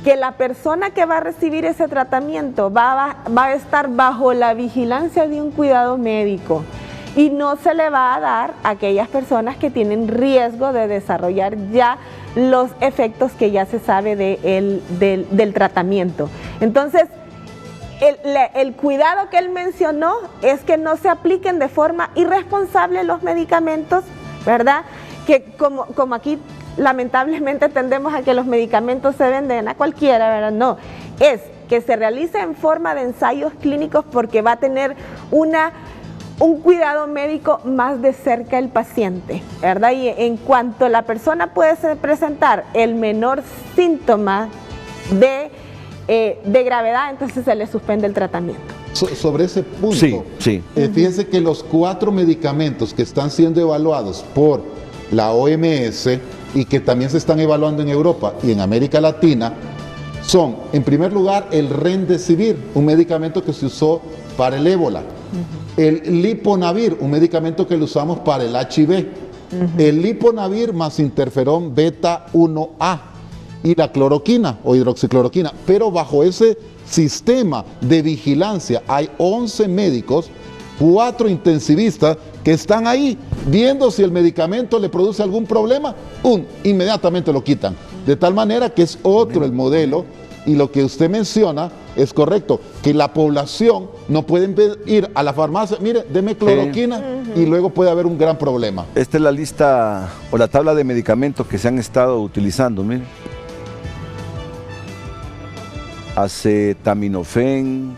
F: Que la persona que va a recibir ese tratamiento va a estar bajo la vigilancia de un cuidado médico y no se le va a dar a aquellas personas que tienen riesgo de desarrollar ya los efectos que ya se sabe del tratamiento. Entonces, el cuidado que él mencionó es que no se apliquen de forma irresponsable los medicamentos, ¿verdad? Que como aquí lamentablemente tendemos a que los medicamentos se venden a cualquiera, ¿verdad? No, es que se realice en forma de ensayos clínicos porque va a tener un cuidado médico más de cerca el paciente, ¿verdad? Y en cuanto la persona puede presentar el menor síntoma de gravedad, entonces se le suspende el tratamiento.
E: Sobre ese punto,
B: sí.
E: Fíjense que los 4 medicamentos que están siendo evaluados por la OMS y que también se están evaluando en Europa y en América Latina son, en primer lugar, el Remdesivir, un medicamento que se usó para el ébola, el Liponavir, un medicamento que lo usamos para el HIV, el Liponavir más interferón beta 1A y la cloroquina o hidroxicloroquina, pero bajo ese sistema de vigilancia hay 11 médicos, 4 intensivistas que están ahí viendo si el medicamento le produce algún problema, inmediatamente lo quitan. De tal manera que es otro el modelo, y lo que usted menciona es correcto, que la población no puede ir a la farmacia, mire, deme cloroquina, y luego puede haber un gran problema.
B: Esta es la lista o la tabla de medicamentos que se han estado utilizando, mire. Acetaminofén,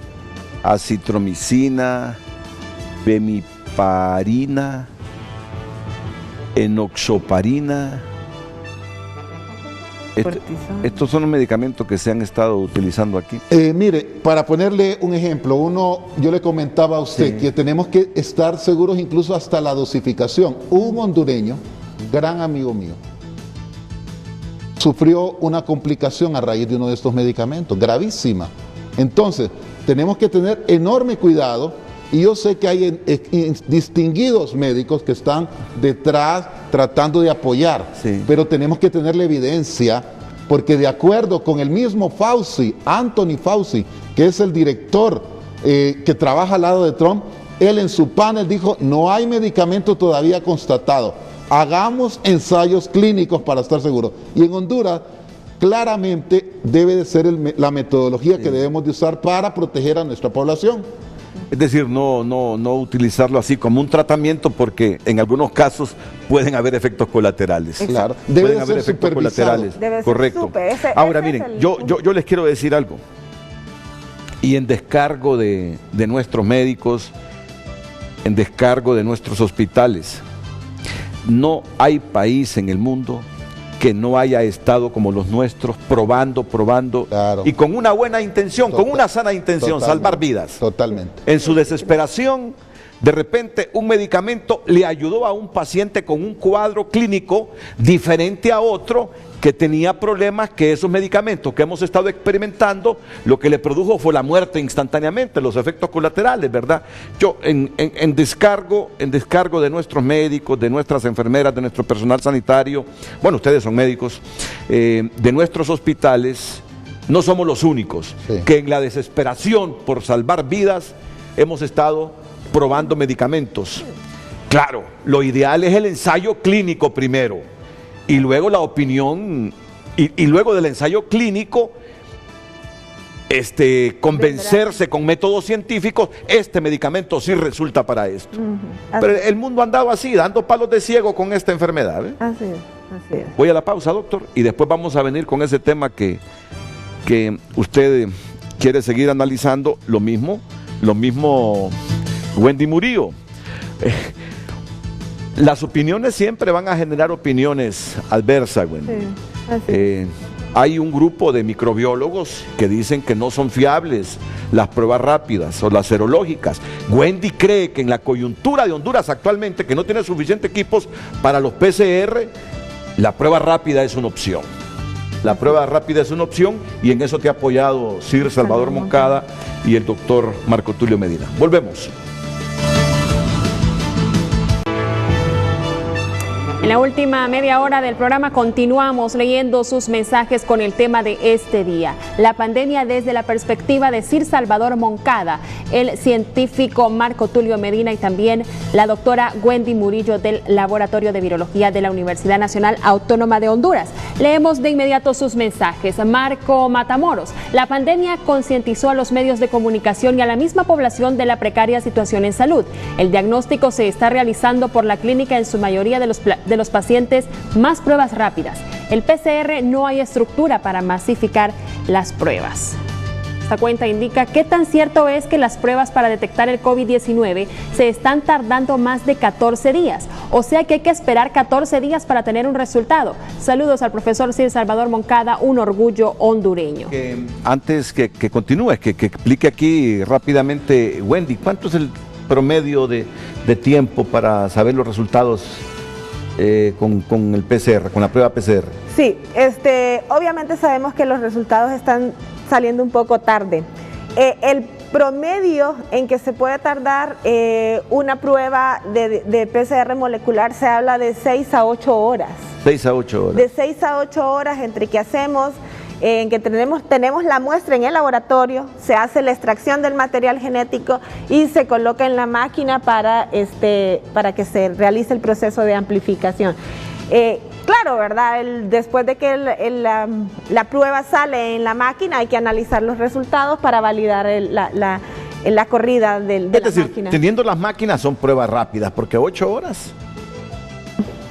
B: acitromicina, bemiparina, enoxaparina. Estos son los medicamentos que se han estado utilizando aquí.
E: Mire, para ponerle un ejemplo, yo le comentaba a usted que tenemos que estar seguros incluso hasta la dosificación. Un hondureño, gran amigo mío, sufrió una complicación a raíz de uno de estos medicamentos, gravísima. Entonces, tenemos que tener enorme cuidado, y yo sé que hay distinguidos médicos que están detrás tratando de apoyar, pero tenemos que tener la evidencia, porque de acuerdo con el mismo Fauci, Anthony Fauci, que es el director que trabaja al lado de Trump, él en su panel dijo, no hay medicamento todavía constatado, hagamos ensayos clínicos para estar seguros. Y en Honduras, claramente debe de ser la metodología que debemos de usar para proteger a nuestra población.
B: Es decir, no utilizarlo así como un tratamiento, porque en algunos casos pueden haber efectos colaterales.
E: Claro,
B: pueden haber efectos colaterales. Correcto. Ahora miren, yo les quiero decir algo. Y en descargo de nuestros médicos, en descargo de nuestros hospitales, no hay país en el mundo que no haya estado como los nuestros, probando, claro, y con una buena intención, con una sana intención, salvar vidas.
E: Totalmente.
B: En su desesperación, de repente un medicamento le ayudó a un paciente con un cuadro clínico diferente a otro que tenía problemas, que esos medicamentos que hemos estado experimentando, lo que le produjo fue la muerte instantáneamente, los efectos colaterales, ¿verdad? Yo en descargo de nuestros médicos, de nuestras enfermeras, de nuestro personal sanitario, bueno, ustedes son médicos, de nuestros hospitales, no somos los únicos que en la desesperación por salvar vidas hemos estado probando medicamentos. Claro, lo ideal es el ensayo clínico primero y luego la opinión y luego del ensayo clínico convencerse con métodos científicos, este medicamento sí resulta para esto. Pero el mundo ha andado así, dando palos de ciego con esta enfermedad.
F: Así es, así es.
B: Voy a la pausa, doctor, y después vamos a venir con ese tema que usted quiere seguir analizando. Lo mismo Wendy Murillo. Las opiniones siempre van a generar opiniones adversas, Wendy.
F: Sí, así es.
B: Hay un grupo de microbiólogos que dicen que no son fiables las pruebas rápidas o las serológicas. Wendy cree que en la coyuntura de Honduras actualmente, que no tiene suficientes equipos para los PCR, la prueba rápida es una opción. La prueba rápida es una opción y en eso te ha apoyado Sir Salvador Moncada y el doctor Marco Tulio Medina. Volvemos.
D: En la última media hora del programa continuamos leyendo sus mensajes con el tema de este día, la pandemia desde la perspectiva de Sir Salvador Moncada, el científico Marco Tulio Medina y también la doctora Wendy Murillo del Laboratorio de Virología de la Universidad Nacional Autónoma de Honduras. Leemos de inmediato sus mensajes. Marco Matamoros: la pandemia concientizó a los medios de comunicación y a la misma población de la precaria situación en salud. El diagnóstico se está realizando por la clínica en su mayoría de los pacientes, más pruebas rápidas. El PCR no hay estructura para masificar las pruebas. Esta cuenta indica qué tan cierto es que las pruebas para detectar el COVID-19 se están tardando más de 14 días, o sea que hay que esperar 14 días para tener un resultado. Saludos al profesor Sir Salvador Moncada, un orgullo hondureño.
B: Antes que continúe, que explique aquí rápidamente, Wendy, ¿cuánto es el promedio de tiempo para saber los resultados con el PCR, con la prueba PCR?
F: Sí, obviamente sabemos que los resultados están saliendo un poco tarde. El promedio en que se puede tardar una prueba de PCR molecular se habla de 6 a 8 horas.
B: 6 a 8 horas.
F: De 6 a 8 horas entre que hacemos, en que tenemos la muestra en el laboratorio, se hace la extracción del material genético y se coloca en la máquina para que se realice el proceso de amplificación. Claro, ¿verdad? Después de que la prueba sale en la máquina, hay que analizar los resultados para validar la corrida de la máquina.
B: Teniendo las máquinas son pruebas rápidas, porque 8 horas.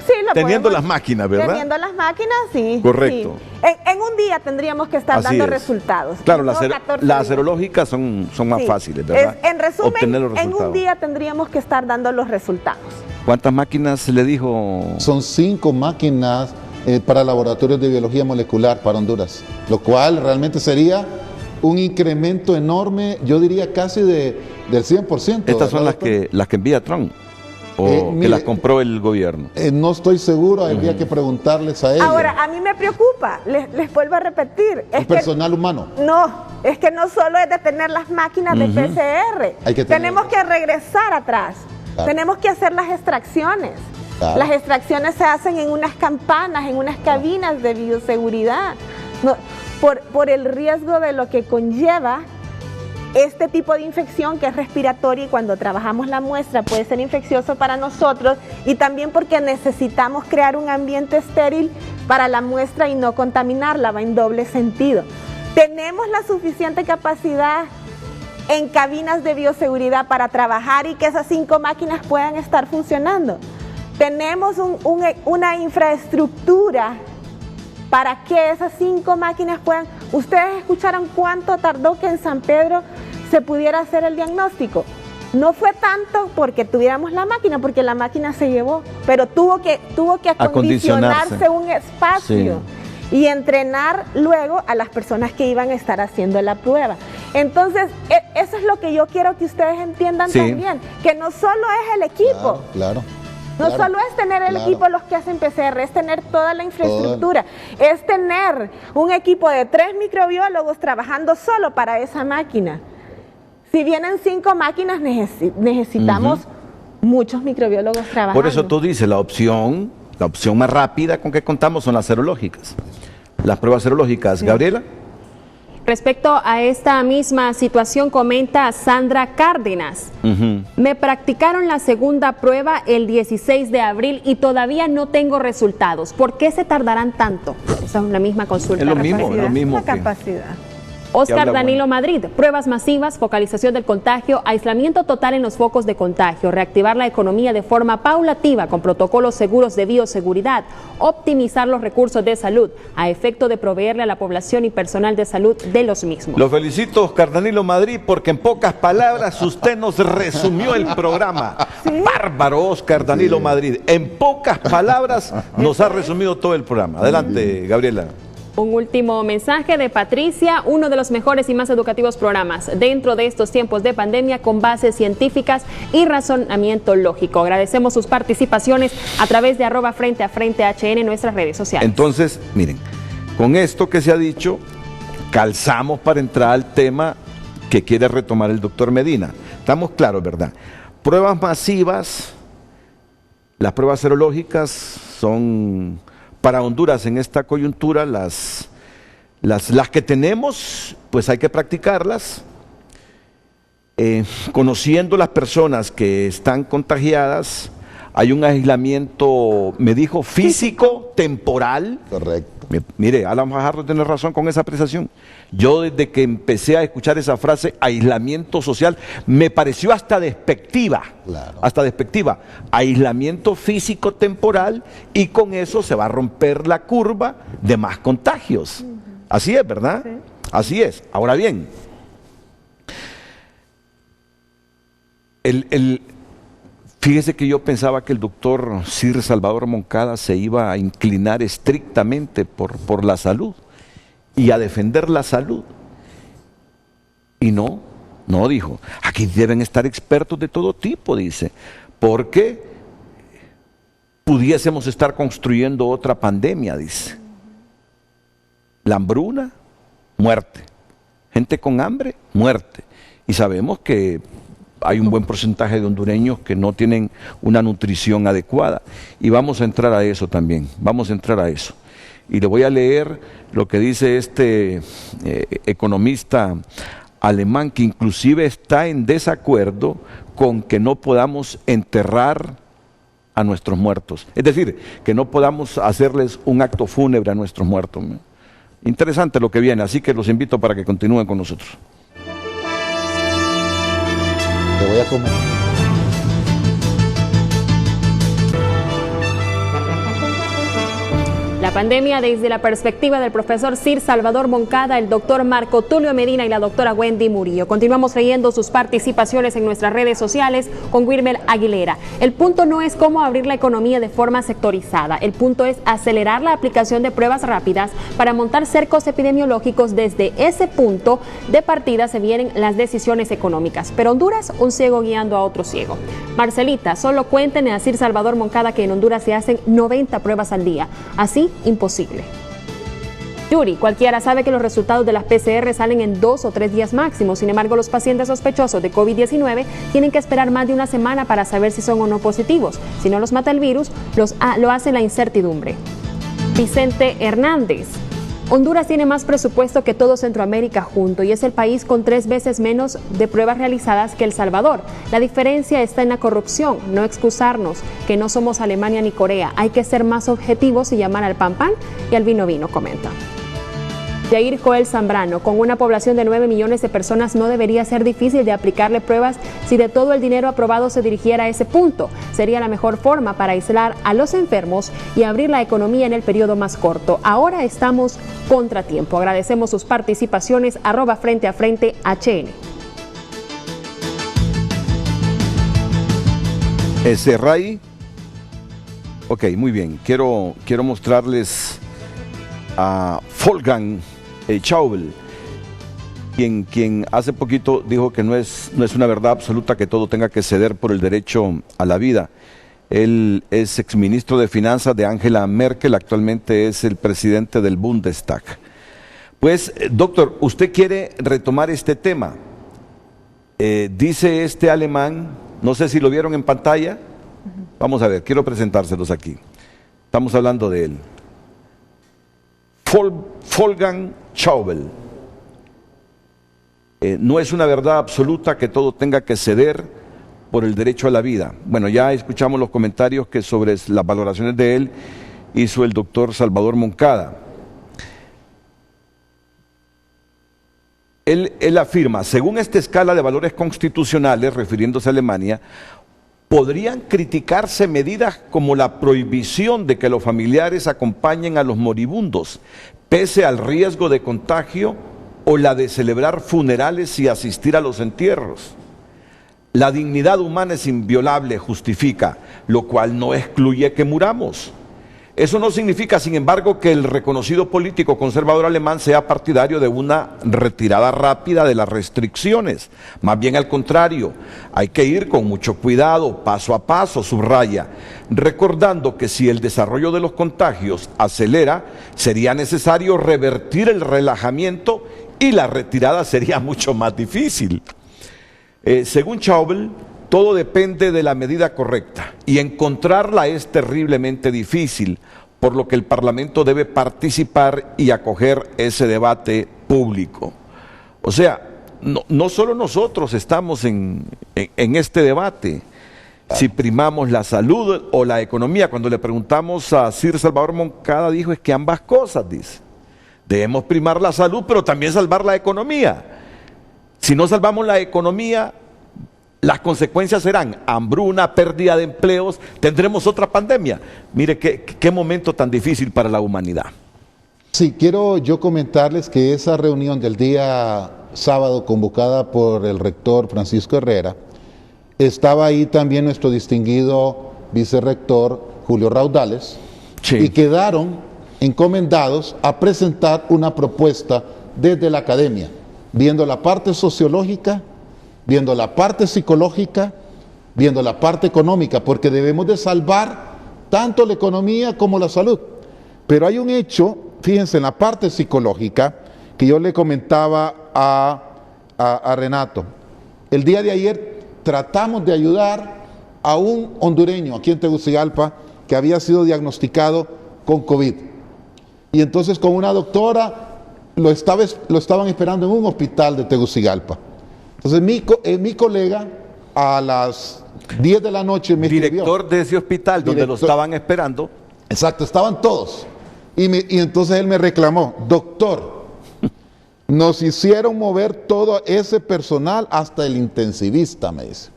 F: Sí,
B: teniendo las máquinas, ¿verdad?
F: Teniendo las máquinas, sí.
B: Correcto.
F: Sí. En un día tendríamos que estar dando resultados.
B: Claro, las serológicas son más fáciles, ¿verdad?
F: En resumen,
B: obtener los resultados.
F: En un día tendríamos que estar dando los resultados.
B: ¿Cuántas máquinas le dijo?
E: Son 5 máquinas para laboratorios de biología molecular para Honduras, lo cual realmente sería un incremento enorme, yo diría casi del 100%.
B: Estas son las que envía Trump, o que las compró el gobierno.
E: No estoy seguro, habría que preguntarles a ellos.
F: Ahora, a mí me preocupa, les vuelvo a repetir.
E: El personal humano.
F: No, es que no solo es de tener las máquinas de PCR, tenemos que regresar atrás. Claro. Tenemos que hacer las extracciones. Claro. Las extracciones se hacen en unas campanas, en unas cabinas de bioseguridad. No, por el riesgo de lo que conlleva este tipo de infección que es respiratoria, y cuando trabajamos la muestra puede ser infeccioso para nosotros, y también porque necesitamos crear un ambiente estéril para la muestra y no contaminarla, va en doble sentido. Tenemos la suficiente capacidad en cabinas de bioseguridad para trabajar y que esas 5 máquinas puedan estar funcionando. Tenemos una infraestructura para que esas 5 máquinas puedan... Ustedes escucharon cuánto tardó que en San Pedro se pudiera hacer el diagnóstico. No fue tanto porque tuviéramos la máquina, porque la máquina se llevó, pero tuvo que acondicionarse un espacio. Sí. Y entrenar luego a las personas que iban a estar haciendo la prueba. Entonces, eso es lo que yo quiero que ustedes entiendan también, que no solo es el equipo.
E: Claro.
F: No solo es tener el equipo los que hacen PCR, es tener toda la infraestructura, es tener un equipo de 3 microbiólogos trabajando solo para esa máquina. Si vienen 5 máquinas, necesitamos muchos microbiólogos trabajando.
B: Por eso tú dices, la opción más rápida con que contamos son las serológicas. Las pruebas serológicas. Sí. Gabriela.
D: Respecto a esta misma situación, comenta Sandra Cárdenas. Me practicaron la segunda prueba el 16 de abril y todavía no tengo resultados. ¿Por qué se tardarán tanto? Esa es la misma consulta.
B: Es lo mismo.
F: La capacidad.
D: Oscar Danilo Madrid, pruebas masivas, focalización del contagio, aislamiento total en los focos de contagio, reactivar la economía de forma paulativa con protocolos seguros de bioseguridad, optimizar los recursos de salud a efecto de proveerle a la población y personal de salud de los mismos.
G: Lo felicito, Oscar Danilo Madrid, porque en pocas palabras usted nos resumió el programa. ¿Sí? Bárbaro, Oscar Danilo Madrid. En pocas palabras nos ha resumido todo el programa. Adelante, Gabriela.
D: Un último mensaje de Patricia, uno de los mejores y más educativos programas dentro de estos tiempos de pandemia con bases científicas y razonamiento lógico. Agradecemos sus participaciones a través de @FrenteAFrente HN en nuestras redes sociales.
B: Entonces, miren, con esto que se ha dicho, calzamos para entrar al tema que quiere retomar el doctor Medina. Estamos claros, ¿verdad? Pruebas masivas, las pruebas serológicas son... Para Honduras en esta coyuntura, las que tenemos, pues hay que practicarlas. Conociendo las personas que están contagiadas, hay un aislamiento, me dijo, físico, temporal.
E: Correcto.
B: Mire, Alan Fajardo tiene razón con esa apreciación. Yo desde que empecé a escuchar esa frase, aislamiento social, me pareció hasta despectiva.
E: Claro.
B: Hasta despectiva. Aislamiento físico temporal y con eso se va a romper la curva de más contagios. Así es, ¿verdad? Sí. Así es. Ahora bien, fíjese que yo pensaba que el doctor Sir Salvador Moncada se iba a inclinar estrictamente por la salud y a defender la salud. Y no dijo, aquí deben estar expertos de todo tipo, dice, porque pudiésemos estar construyendo otra pandemia, dice. La hambruna, muerte. Gente con hambre, muerte. Y sabemos que hay un buen porcentaje de hondureños que no tienen una nutrición adecuada. Y vamos a entrar a eso también, vamos a entrar a eso. Y le voy a leer lo que dice este economista alemán, que inclusive está en desacuerdo con que no podamos enterrar a nuestros muertos. Es decir, que no podamos hacerles un acto fúnebre a nuestros muertos. Interesante lo que viene, así que los invito para que continúen con nosotros.
E: Te voy a comer.
D: La pandemia desde la perspectiva del profesor Sir Salvador Moncada, el doctor Marco Tulio Medina y la doctora Wendy Murillo. Continuamos leyendo sus participaciones en nuestras redes sociales con Wilmer Aguilera. El punto no es cómo abrir la economía de forma sectorizada. El punto es acelerar la aplicación de pruebas rápidas para montar cercos epidemiológicos. Desde ese punto de partida se vienen las decisiones económicas. Pero Honduras, un ciego guiando a otro ciego. Marcelita, solo cuenten a Sir Salvador Moncada que en Honduras se hacen 90 pruebas al día. Así, imposible. Yuri, cualquiera sabe que los resultados de las PCR salen en 2 o 3 días máximo. Sin embargo, los pacientes sospechosos de COVID-19 tienen que esperar más de una semana para saber si son o no positivos. Si no los mata el virus, lo hace la incertidumbre. Vicente Hernández. Honduras tiene más presupuesto que todo Centroamérica junto y es el país con 3 veces menos de pruebas realizadas que El Salvador. La diferencia está en la corrupción, no excusarnos que no somos Alemania ni Corea. Hay que ser más objetivos y llamar al pan pan y al vino vino, comenta. Jair Joel Zambrano, con una población de 9 millones de personas no debería ser difícil de aplicarle pruebas si de todo el dinero aprobado se dirigiera a ese punto. Sería la mejor forma para aislar a los enfermos y abrir la economía en el periodo más corto. Ahora estamos contratiempo. Agradecemos sus participaciones @FrenteAFrente HN.
B: Ray. Ok, muy bien. Quiero mostrarles a Wolfgang Schäuble, quien hace poquito dijo que no es una verdad absoluta que todo tenga que ceder por el derecho a la vida. Él es exministro de Finanzas de Angela Merkel, actualmente es el presidente del Bundestag. Pues, doctor, usted quiere retomar este tema. Dice este alemán, no sé si lo vieron en pantalla. Vamos a ver, quiero presentárselos aquí. Estamos hablando de él. Wolfgang Schäuble. no es una verdad absoluta que todo tenga que ceder por el derecho a la vida. Bueno, ya escuchamos los comentarios que sobre las valoraciones de él hizo el doctor Salvador Moncada. Él afirma, según esta escala de valores constitucionales, refiriéndose a Alemania, podrían criticarse medidas como la prohibición de que los familiares acompañen a los moribundos, pese al riesgo de contagio, o la de celebrar funerales y asistir a los entierros. La dignidad humana es inviolable, justifica, lo cual no excluye que muramos. Eso no significa, sin embargo, que el reconocido político conservador alemán sea partidario de una retirada rápida de las restricciones. Más bien al contrario, hay que ir con mucho cuidado, paso a paso, subraya, recordando que si el desarrollo de los contagios acelera, sería necesario revertir el relajamiento y la retirada sería mucho más difícil. Según Schaubel, todo depende de la medida correcta y encontrarla es terriblemente difícil, por lo que el Parlamento debe participar y acoger ese debate público. O sea, no solo nosotros estamos en este debate, si primamos la salud o la economía. Cuando le preguntamos a Sir Salvador Moncada, dijo es que ambas cosas, dice. Debemos primar la salud, pero también salvar la economía. Si no salvamos la economía, las consecuencias serán hambruna, pérdida de empleos, tendremos otra pandemia. Mire qué momento tan difícil para la humanidad.
E: Sí, quiero yo comentarles que esa reunión del día sábado convocada por el rector Francisco Herrera, estaba ahí también nuestro distinguido vicerrector Julio Raudales, sí, y quedaron encomendados a presentar una propuesta desde la academia, viendo la parte sociológica, viendo la parte psicológica, viendo la parte económica, porque debemos de salvar tanto la economía como la salud. Pero hay un hecho, fíjense, en la parte psicológica, que yo le comentaba a Renato. El día de ayer tratamos de ayudar a un hondureño aquí en Tegucigalpa que había sido diagnosticado con COVID. Y entonces con una doctora lo estaban esperando en un hospital de Tegucigalpa. Entonces mi colega a las 10 de la noche me escribió.
B: Director de ese hospital donde lo estaban esperando.
E: Exacto, estaban todos. Y entonces él me reclamó, doctor, nos hicieron mover todo ese personal hasta el intensivista, me dice.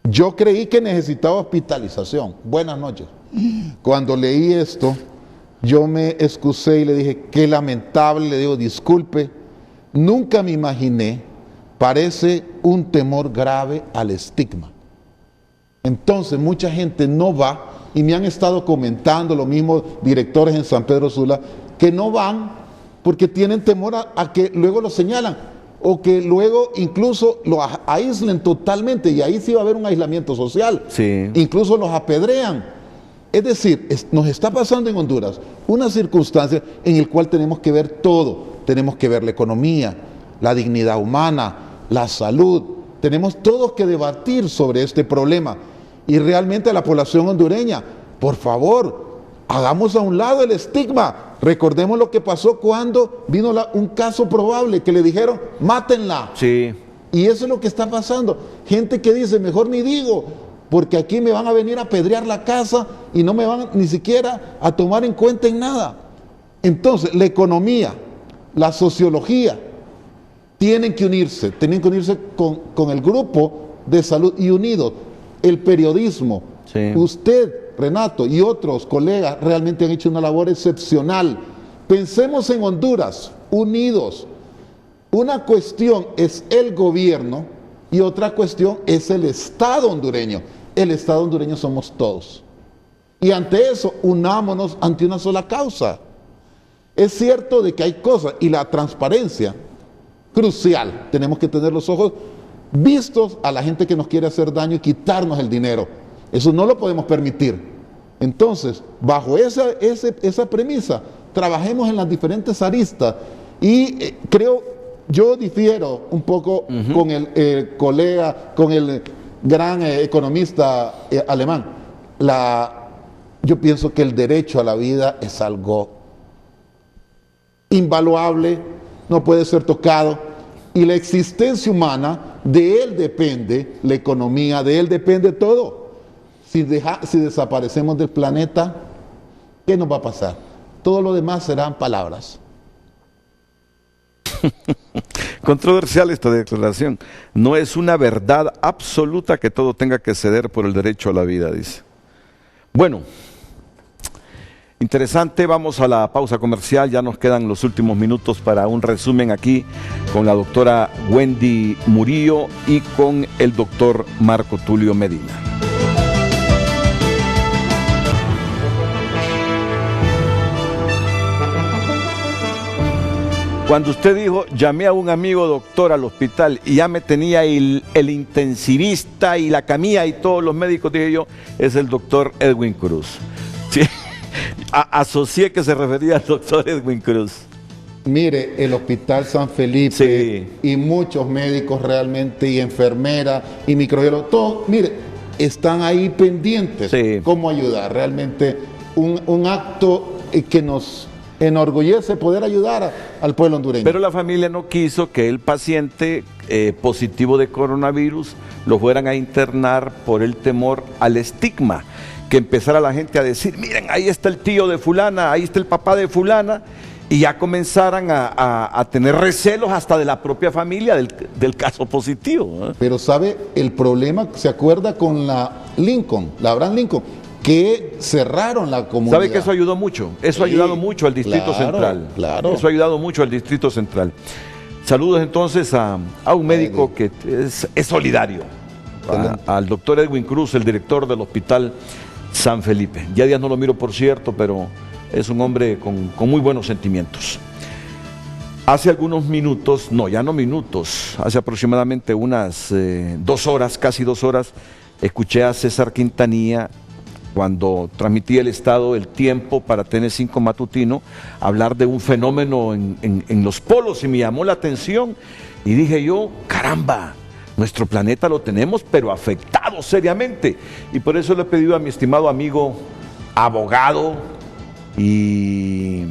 E: Yo creí que necesitaba hospitalización. Buenas noches. Cuando leí esto, yo me excusé y le dije, qué lamentable, le digo, disculpe, nunca me imaginé. Parece un temor grave al estigma. Entonces mucha gente no va, y me han estado comentando los mismos directores en San Pedro Sula, que no van porque tienen temor a que luego lo señalan, o que luego incluso lo aíslen totalmente, y ahí sí va a haber un aislamiento social.
B: Sí.
E: Incluso los apedrean. Es decir, nos está pasando en Honduras una circunstancia en la cual tenemos que ver todo. Tenemos que ver la economía, la dignidad humana, la salud. Tenemos todos que debatir sobre este problema. Y realmente la población hondureña, por favor, hagamos a un lado el estigma. Recordemos lo que pasó cuando vino un caso probable que le dijeron, mátenla.
B: Sí.
E: Y eso es lo que está pasando. Gente que dice, mejor ni digo, porque aquí me van a venir a apedrear la casa y no me van ni siquiera a tomar en cuenta en nada. Entonces, la economía, la sociología, tienen que unirse con el grupo de salud y unidos. El periodismo, sí. Usted, Renato, y otros colegas realmente han hecho una labor excepcional. Pensemos en Honduras, unidos. Una cuestión es el gobierno y otra cuestión es el Estado hondureño. El Estado hondureño somos todos. Y ante eso, unámonos ante una sola causa. Es cierto de que hay cosas, y la transparencia, crucial. Tenemos que tener los ojos vistos a la gente que nos quiere hacer daño y quitarnos el dinero. Eso no lo podemos permitir. Entonces, bajo esa premisa, trabajemos en las diferentes aristas. Y yo difiero un poco con el colega, con el gran economista alemán. Yo pienso que el derecho a la vida es algo invaluable, no puede ser tocado. Y la existencia humana, de él depende la economía, de él depende todo. Si desaparecemos del planeta, ¿qué nos va a pasar? Todo lo demás serán palabras.
B: Controversial esta declaración. No es una verdad absoluta que todo tenga que ceder por el derecho a la vida, dice. Bueno, interesante, vamos a la pausa comercial, ya nos quedan los últimos minutos para un resumen aquí con la doctora Wendy Murillo y con el doctor Marco Tulio Medina. Cuando usted dijo, llamé a un amigo doctor al hospital y ya me tenía el intensivista y la camilla y todos los médicos, dije yo, es el doctor Edwin Cruz. Sí. Asocié que se refería al doctor Edwin Cruz.
E: Mire, el Hospital San Felipe, sí, y muchos médicos realmente, y enfermeras, y microbiólogos, todos, mire, están ahí pendientes, sí, cómo ayudar. Realmente un acto que nos enorgullece poder ayudar al pueblo hondureño.
B: Pero la familia no quiso que el paciente positivo de coronavirus lo fueran a internar por el temor al estigma, que empezara la gente a decir, miren, ahí está el tío de fulana, ahí está el papá de fulana, y ya comenzaran a tener recelos hasta de la propia familia del caso positivo, ¿eh?
E: Pero ¿sabe el problema? ¿Se acuerda con la Abraham Lincoln? Que cerraron la comunidad.
B: ¿Sabe que eso ayudó mucho? Eso ha ayudado mucho al Distrito Central.
E: Claro.
B: Eso ha ayudado mucho al Distrito Central. Saludos entonces a un médico que es solidario, al doctor Edwin Cruz, el director del Hospital San Felipe. Ya días no lo miro, por cierto, pero es un hombre con muy buenos sentimientos. Hace algunos minutos, no, ya no minutos, hace aproximadamente unas 2 horas, casi 2 horas, escuché a César Quintanilla, cuando transmití el estado del tiempo para TN5 matutino, hablar de un fenómeno en los polos, y me llamó la atención y dije yo, caramba, nuestro planeta lo tenemos pero afectado seriamente, y por eso le he pedido a mi estimado amigo abogado y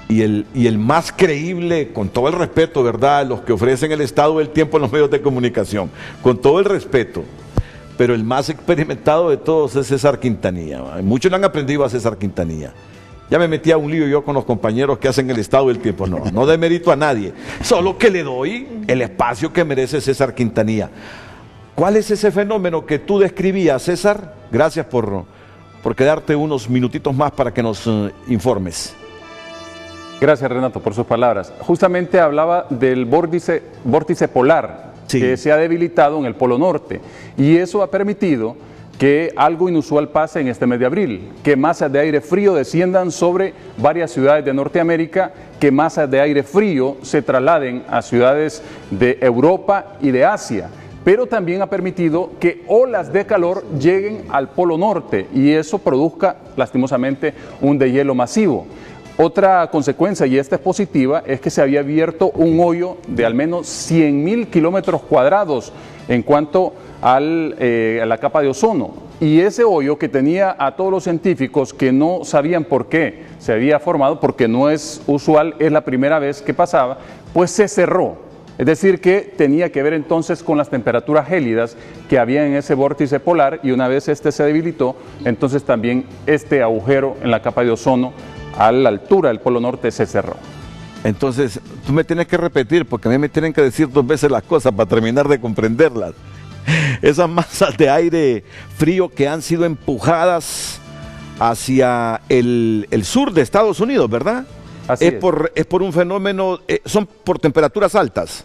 B: el más creíble, con todo el respeto, ¿verdad?, los que ofrecen el estado del tiempo en los medios de comunicación, con todo el respeto, pero el más experimentado de todos es César Quintanilla. Muchos le han aprendido a César Quintanilla. Ya me metí a un lío yo con los compañeros que hacen el estado del tiempo. No demerito a nadie, solo que le doy el espacio que merece César Quintanilla. ¿Cuál es ese fenómeno que tú describías, César? Gracias por quedarte unos minutitos más para que nos informes.
H: Gracias, Renato, por sus palabras. Justamente hablaba del vórtice polar, sí, que se ha debilitado en el Polo Norte, y eso ha permitido que algo inusual pase en este mes de abril, que masas de aire frío desciendan sobre varias ciudades de Norteamérica, que masas de aire frío se trasladen a ciudades de Europa y de Asia, pero también ha permitido que olas de calor lleguen al Polo Norte y eso produzca lastimosamente un deshielo masivo. Otra consecuencia, y esta es positiva, es que se había abierto un hoyo de al menos 100.000 kilómetros cuadrados en cuanto a la capa de ozono. Y ese hoyo, que tenía a todos los científicos que no sabían por qué se había formado, porque no es usual, es la primera vez que pasaba, pues se cerró. Es decir, que tenía que ver entonces con las temperaturas gélidas que había en ese vórtice polar, y una vez este se debilitó, entonces también este agujero en la capa de ozono a la altura del Polo Norte se cerró.
B: Entonces, tú me tienes que repetir, porque a mí me tienen que decir 2 veces las cosas para terminar de comprenderlas. Esas masas de aire frío que han sido empujadas hacia el sur de Estados Unidos, ¿verdad?
H: Así es.
B: Es por un fenómeno, son por temperaturas altas.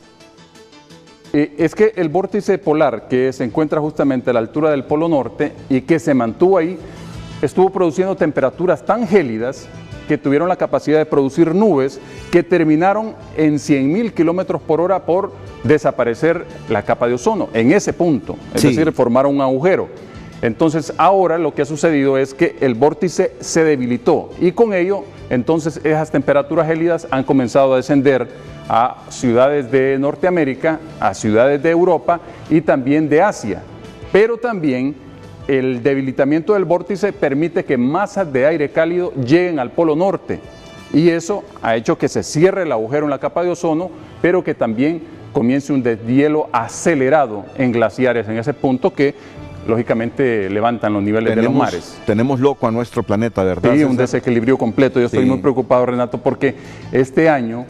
H: Es que el vórtice polar, que se encuentra justamente a la altura del Polo Norte y que se mantuvo ahí, estuvo produciendo temperaturas tan gélidas que tuvieron la capacidad de producir nubes que terminaron en 100.000 kilómetros por hora por desaparecer la capa de ozono, en ese punto, es decir, formaron un agujero. Entonces ahora lo que ha sucedido es que el vórtice se debilitó y con ello entonces esas temperaturas gélidas han comenzado a descender a ciudades de Norteamérica, a ciudades de Europa y también de Asia, pero también el debilitamiento del vórtice permite que masas de aire cálido lleguen al Polo Norte y eso ha hecho que se cierre el agujero en la capa de ozono, pero que también comience un deshielo acelerado en glaciares en ese punto que lógicamente levantan los niveles de los mares.
B: Tenemos loco a nuestro planeta, ¿verdad?
H: Sí, un desequilibrio completo. Yo estoy muy preocupado, Renato, porque este año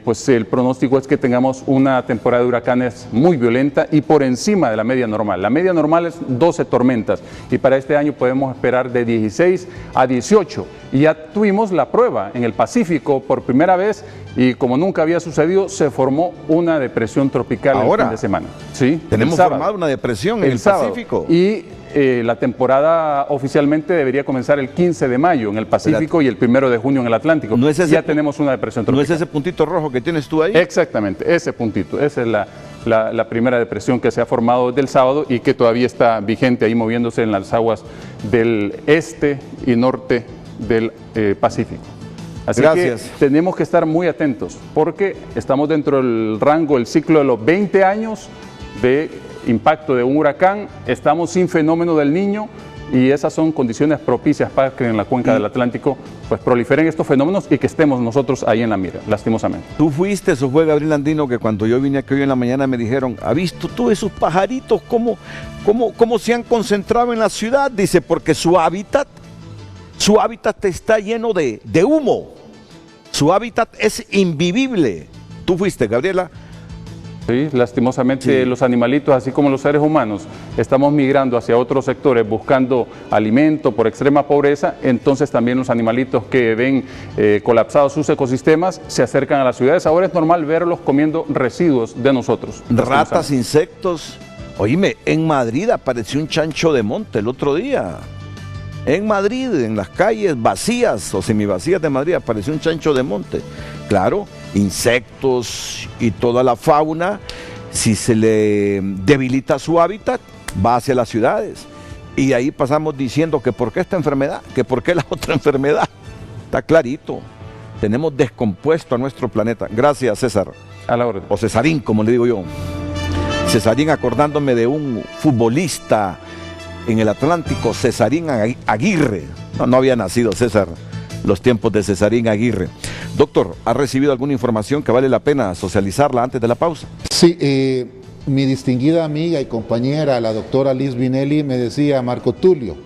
H: pues el pronóstico es que tengamos una temporada de huracanes muy violenta y por encima de la media normal. La media normal es 12 tormentas y para este año podemos esperar de 16 a 18. Y ya tuvimos la prueba en el Pacífico por primera vez y como nunca había sucedido, se formó una depresión tropical el fin de semana. Sí,
B: tenemos formado una depresión en el Pacífico.
H: Y la temporada oficialmente debería comenzar el 15 de mayo en el Pacífico y el 1 de junio en el Atlántico.
B: ¿No es ese,
H: ya tenemos una depresión tropical.
B: ¿No es ese puntito rojo que tienes tú ahí?
H: Exactamente, ese puntito. Esa es la primera depresión que se ha formado desde el sábado y que todavía está vigente ahí moviéndose en las aguas del este y norte del Pacífico. Así que tenemos que estar muy atentos porque estamos dentro del rango, el ciclo de los 20 años de impacto de un huracán, estamos sin fenómeno del Niño y esas son condiciones propicias para que en la cuenca del Atlántico pues proliferen estos fenómenos y que estemos nosotros ahí en la mira, lastimosamente.
B: Tú fuiste, eso fue Gabriel Andino, que cuando yo vine aquí hoy en la mañana me dijeron, ¿ha visto tú esos pajaritos cómo se han concentrado en la ciudad? Dice, porque su hábitat está lleno de humo, su hábitat es invivible. Tú fuiste, Gabriela.
H: Sí, lastimosamente los animalitos, así como los seres humanos, estamos migrando hacia otros sectores buscando alimento por extrema pobreza, entonces también los animalitos que ven colapsados sus ecosistemas se acercan a las ciudades. Ahora es normal verlos comiendo residuos de nosotros.
B: Ratas, insectos. Oíme, en Madrid apareció un chancho de monte el otro día. En Madrid, en las calles vacías o semivacías de Madrid, apareció un chancho de monte. Claro, insectos y toda la fauna, si se le debilita su hábitat, va hacia las ciudades. Y ahí pasamos diciendo que por qué esta enfermedad, que por qué la otra enfermedad. Está clarito. Tenemos descompuesto a nuestro planeta. Gracias, César.
H: A la orden.
B: O Cesarín, como le digo yo. Cesarín, acordándome de un futbolista en el Atlántico, Cesarín Aguirre. No había nacido César los tiempos de Cesarín Aguirre. Doctor, ¿ha recibido alguna información que vale la pena socializarla antes de la pausa?
E: Sí, mi distinguida amiga y compañera, la doctora Liz Vinelli, me decía, Marco Tulio,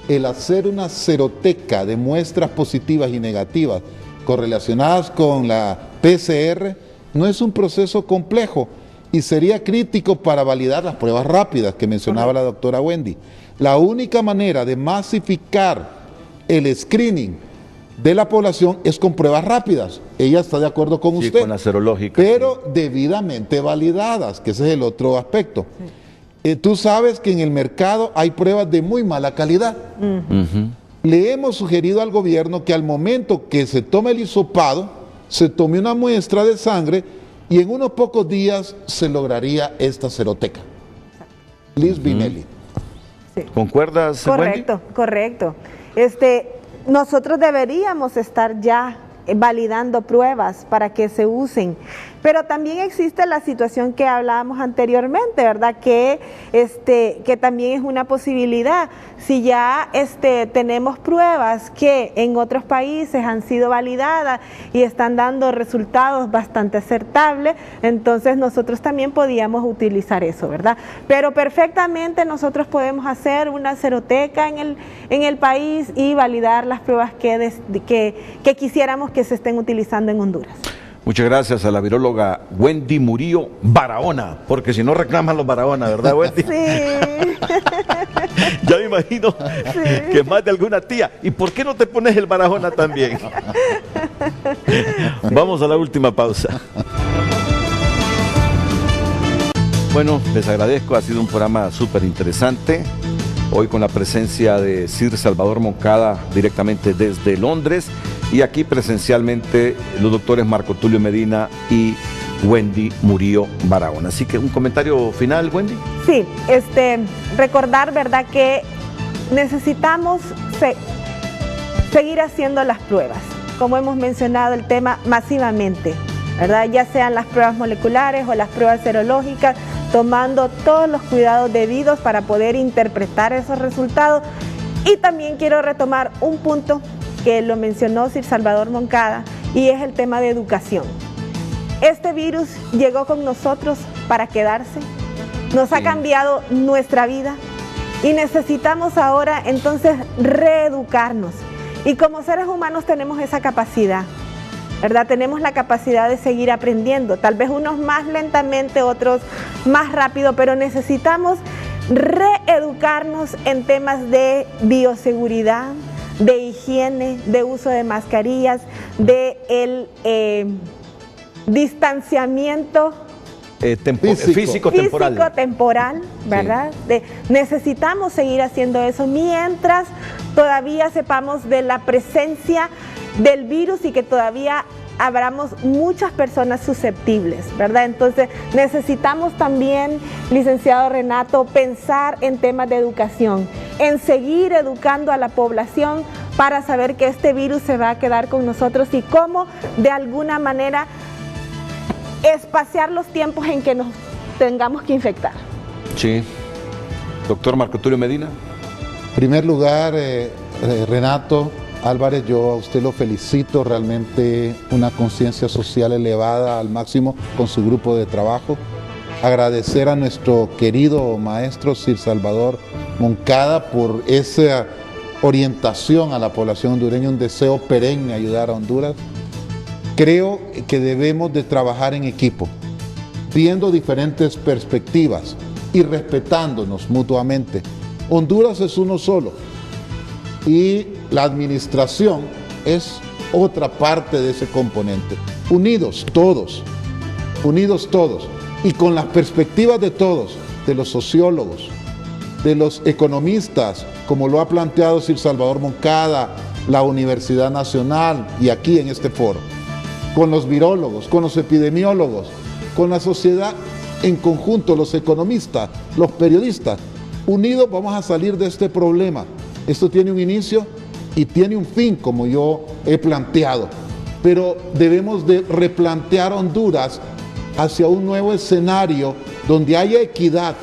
E: el hacer una ceroteca de muestras positivas y negativas correlacionadas con la PCR no es un proceso complejo y sería crítico para validar las pruebas rápidas que mencionaba la doctora Wendy. La única manera de masificar el screening de la población es con pruebas rápidas. Ella está de acuerdo con usted.
B: Con la serológica.
E: Pero debidamente validadas, que ese es el otro aspecto. Tú sabes que en el mercado hay pruebas de muy mala calidad. Le hemos sugerido al gobierno que al momento que se tome el hisopado, se tome una muestra de sangre y en unos pocos días se lograría esta seroteca. Liz Vinelli.
F: Sí.
B: ¿Concuerdas,
F: Correcto,
B: Wendy?
F: correcto. Nosotros deberíamos estar ya validando pruebas para que se usen, pero también existe la situación que hablábamos anteriormente, ¿verdad? Que también es una posibilidad. Si ya tenemos pruebas que en otros países han sido validadas y están dando resultados bastante acertables, entonces nosotros también podíamos utilizar eso, ¿verdad? Pero perfectamente nosotros podemos hacer una ceroteca en el país y validar las pruebas que quisiéramos que se estén utilizando en Honduras.
B: Muchas gracias a la viróloga Wendy Murillo Barahona, porque si no reclaman los Barahona, ¿verdad, Wendy?
F: Sí.
B: Ya me imagino que más de alguna tía. ¿Y por qué no te pones el Barahona también? Vamos a la última pausa. Bueno, les agradezco, ha sido un programa súper interesante. Hoy con la presencia de Sir Salvador Moncada directamente desde Londres y aquí presencialmente los doctores Marco Tulio Medina y Wendy Murillo Barahona. Así que un comentario final, Wendy.
F: Sí, recordar, ¿verdad?, que necesitamos seguir haciendo las pruebas, como hemos mencionado el tema masivamente, ¿verdad? Ya sean las pruebas moleculares o las pruebas serológicas, tomando todos los cuidados debidos para poder interpretar esos resultados. Y también quiero retomar un punto que lo mencionó Sir Salvador Moncada, y es el tema de educación. Este virus llegó con nosotros para quedarse, nos ha cambiado nuestra vida y necesitamos ahora entonces reeducarnos. Y como seres humanos tenemos esa capacidad, ¿verdad? Tenemos la capacidad de seguir aprendiendo, tal vez unos más lentamente, otros más rápido, pero necesitamos reeducarnos en temas de bioseguridad, de higiene, de uso de mascarillas, de el distanciamiento físico-temporal, ¿verdad? Sí. Necesitamos seguir haciendo eso mientras todavía sepamos de la presencia del virus y que todavía habramos muchas personas susceptibles, ¿verdad? Entonces necesitamos también, licenciado Renato, pensar en temas de educación, en seguir educando a la población para saber que este virus se va a quedar con nosotros y cómo de alguna manera espaciar los tiempos en que nos tengamos que infectar.
B: Sí. Doctor Marco Tulio Medina.
E: En primer lugar, Renato Álvarez, yo a usted lo felicito, realmente una conciencia social elevada al máximo con su grupo de trabajo. Agradecer a nuestro querido maestro Sir Salvador Moncada por esa orientación a la población hondureña, un deseo perenne ayudar a Honduras. Creo que debemos de trabajar en equipo, viendo diferentes perspectivas y respetándonos mutuamente. Honduras es uno solo y la administración es otra parte de ese componente. Unidos todos y con las perspectivas de todos, de los sociólogos, de los economistas, como lo ha planteado Sir Salvador Moncada, la Universidad Nacional y aquí en este foro, con los virólogos, con los epidemiólogos, con la sociedad en conjunto, los economistas, los periodistas. Unidos vamos a salir de este problema. Esto tiene un inicio y tiene un fin, como yo he planteado, pero debemos de replantear Honduras hacia un nuevo escenario donde haya equidad,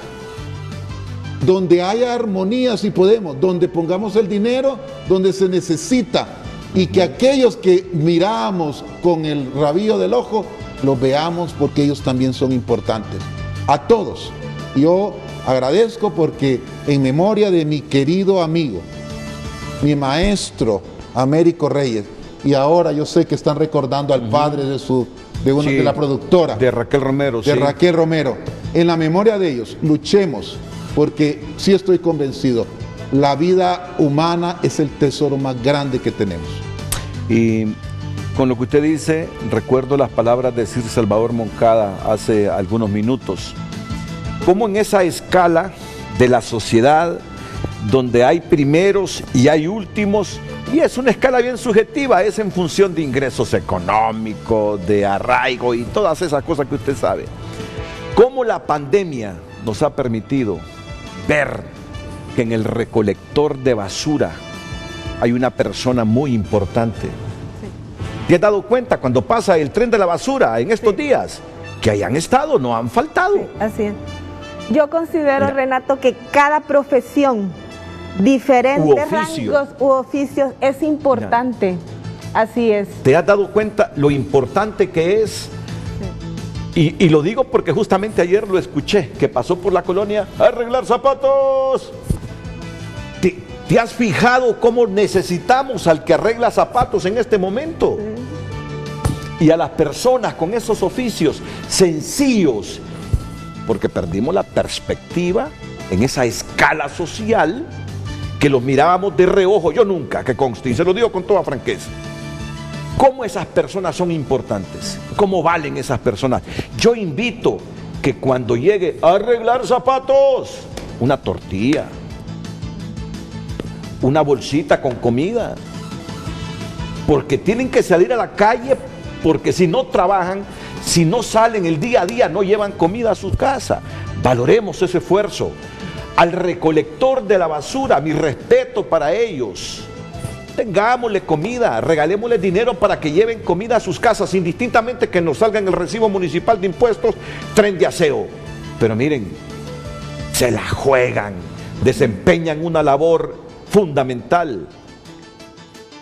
E: donde haya armonía si podemos, donde pongamos el dinero donde se necesita y que aquellos que miramos con el rabillo del ojo los veamos porque ellos también son importantes. A todos, yo agradezco porque en memoria de mi querido amigo, mi maestro Américo Reyes, y ahora yo sé que están recordando al padre de la productora.
B: De Raquel Romero.
E: De Raquel Romero. En la memoria de ellos, luchemos, porque sí estoy convencido, la vida humana es el tesoro más grande que tenemos.
B: Y con lo que usted dice, recuerdo las palabras de Sir Salvador Moncada hace algunos minutos. Cómo en esa escala de la sociedad, donde hay primeros y hay últimos, y es una escala bien subjetiva, es en función de ingresos económicos, de arraigo y todas esas cosas que usted sabe. Cómo la pandemia nos ha permitido ver que en el recolector de basura hay una persona muy importante. Sí. ¿Te has dado cuenta cuando pasa el tren de la basura en estos días? Que hayan estado, no han faltado.
F: Sí, así es. Yo considero, Renato, que cada profesión, diferentes rangos u oficios, es importante. Así es.
B: ¿Te has dado cuenta lo importante que es? Sí. Y lo digo porque justamente ayer lo escuché, que pasó por la colonia a arreglar zapatos. ¿Te has fijado cómo necesitamos al que arregla zapatos en este momento? Sí. Y a las personas con esos oficios sencillos, porque perdimos la perspectiva en esa escala social que los mirábamos de reojo. Yo nunca, que conste, y se lo digo con toda franqueza. ¿Cómo esas personas son importantes? ¿Cómo valen esas personas? Yo invito que cuando llegue a arreglar zapatos, una tortilla, una bolsita con comida, porque tienen que salir a la calle, porque si no trabajan, si no salen el día a día, no llevan comida a su casa. Valoremos ese esfuerzo. Al recolector de la basura, mi respeto para ellos. Tengámosle comida, regalémosle dinero para que lleven comida a sus casas, indistintamente que nos salga en el recibo municipal de impuestos, tren de aseo. Pero miren, se la juegan, desempeñan una labor fundamental.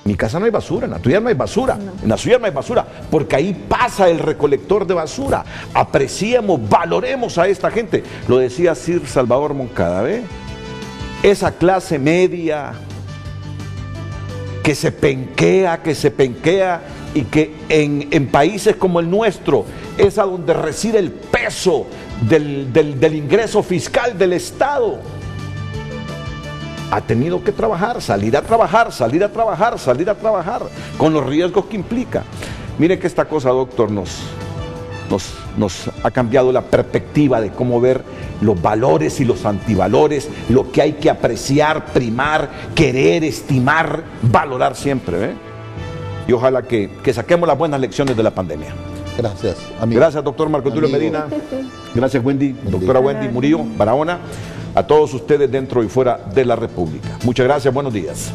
G: En mi casa no hay basura, en la tuya no hay basura, en la suya no hay basura, porque ahí pasa el recolector de basura. Apreciemos, valoremos a esta gente. Lo decía Sir Salvador Moncada, ¿ve? Esa clase media que se penquea y que en países como el nuestro es a donde reside el peso del ingreso fiscal del Estado. Ha tenido que trabajar, salir a trabajar, con los riesgos que implica. Mire que esta cosa, doctor, nos ha cambiado la perspectiva de cómo ver los valores y los antivalores, lo que hay que apreciar, primar, querer, estimar, valorar siempre, ¿ve? Y ojalá que saquemos las buenas lecciones de la pandemia.
E: Gracias, amigo.
G: Gracias, doctor Marco Tulio Medina. Gracias, Wendy, doctora Wendy Murillo Barahona. A todos ustedes dentro y fuera de la República. Muchas gracias, buenos días.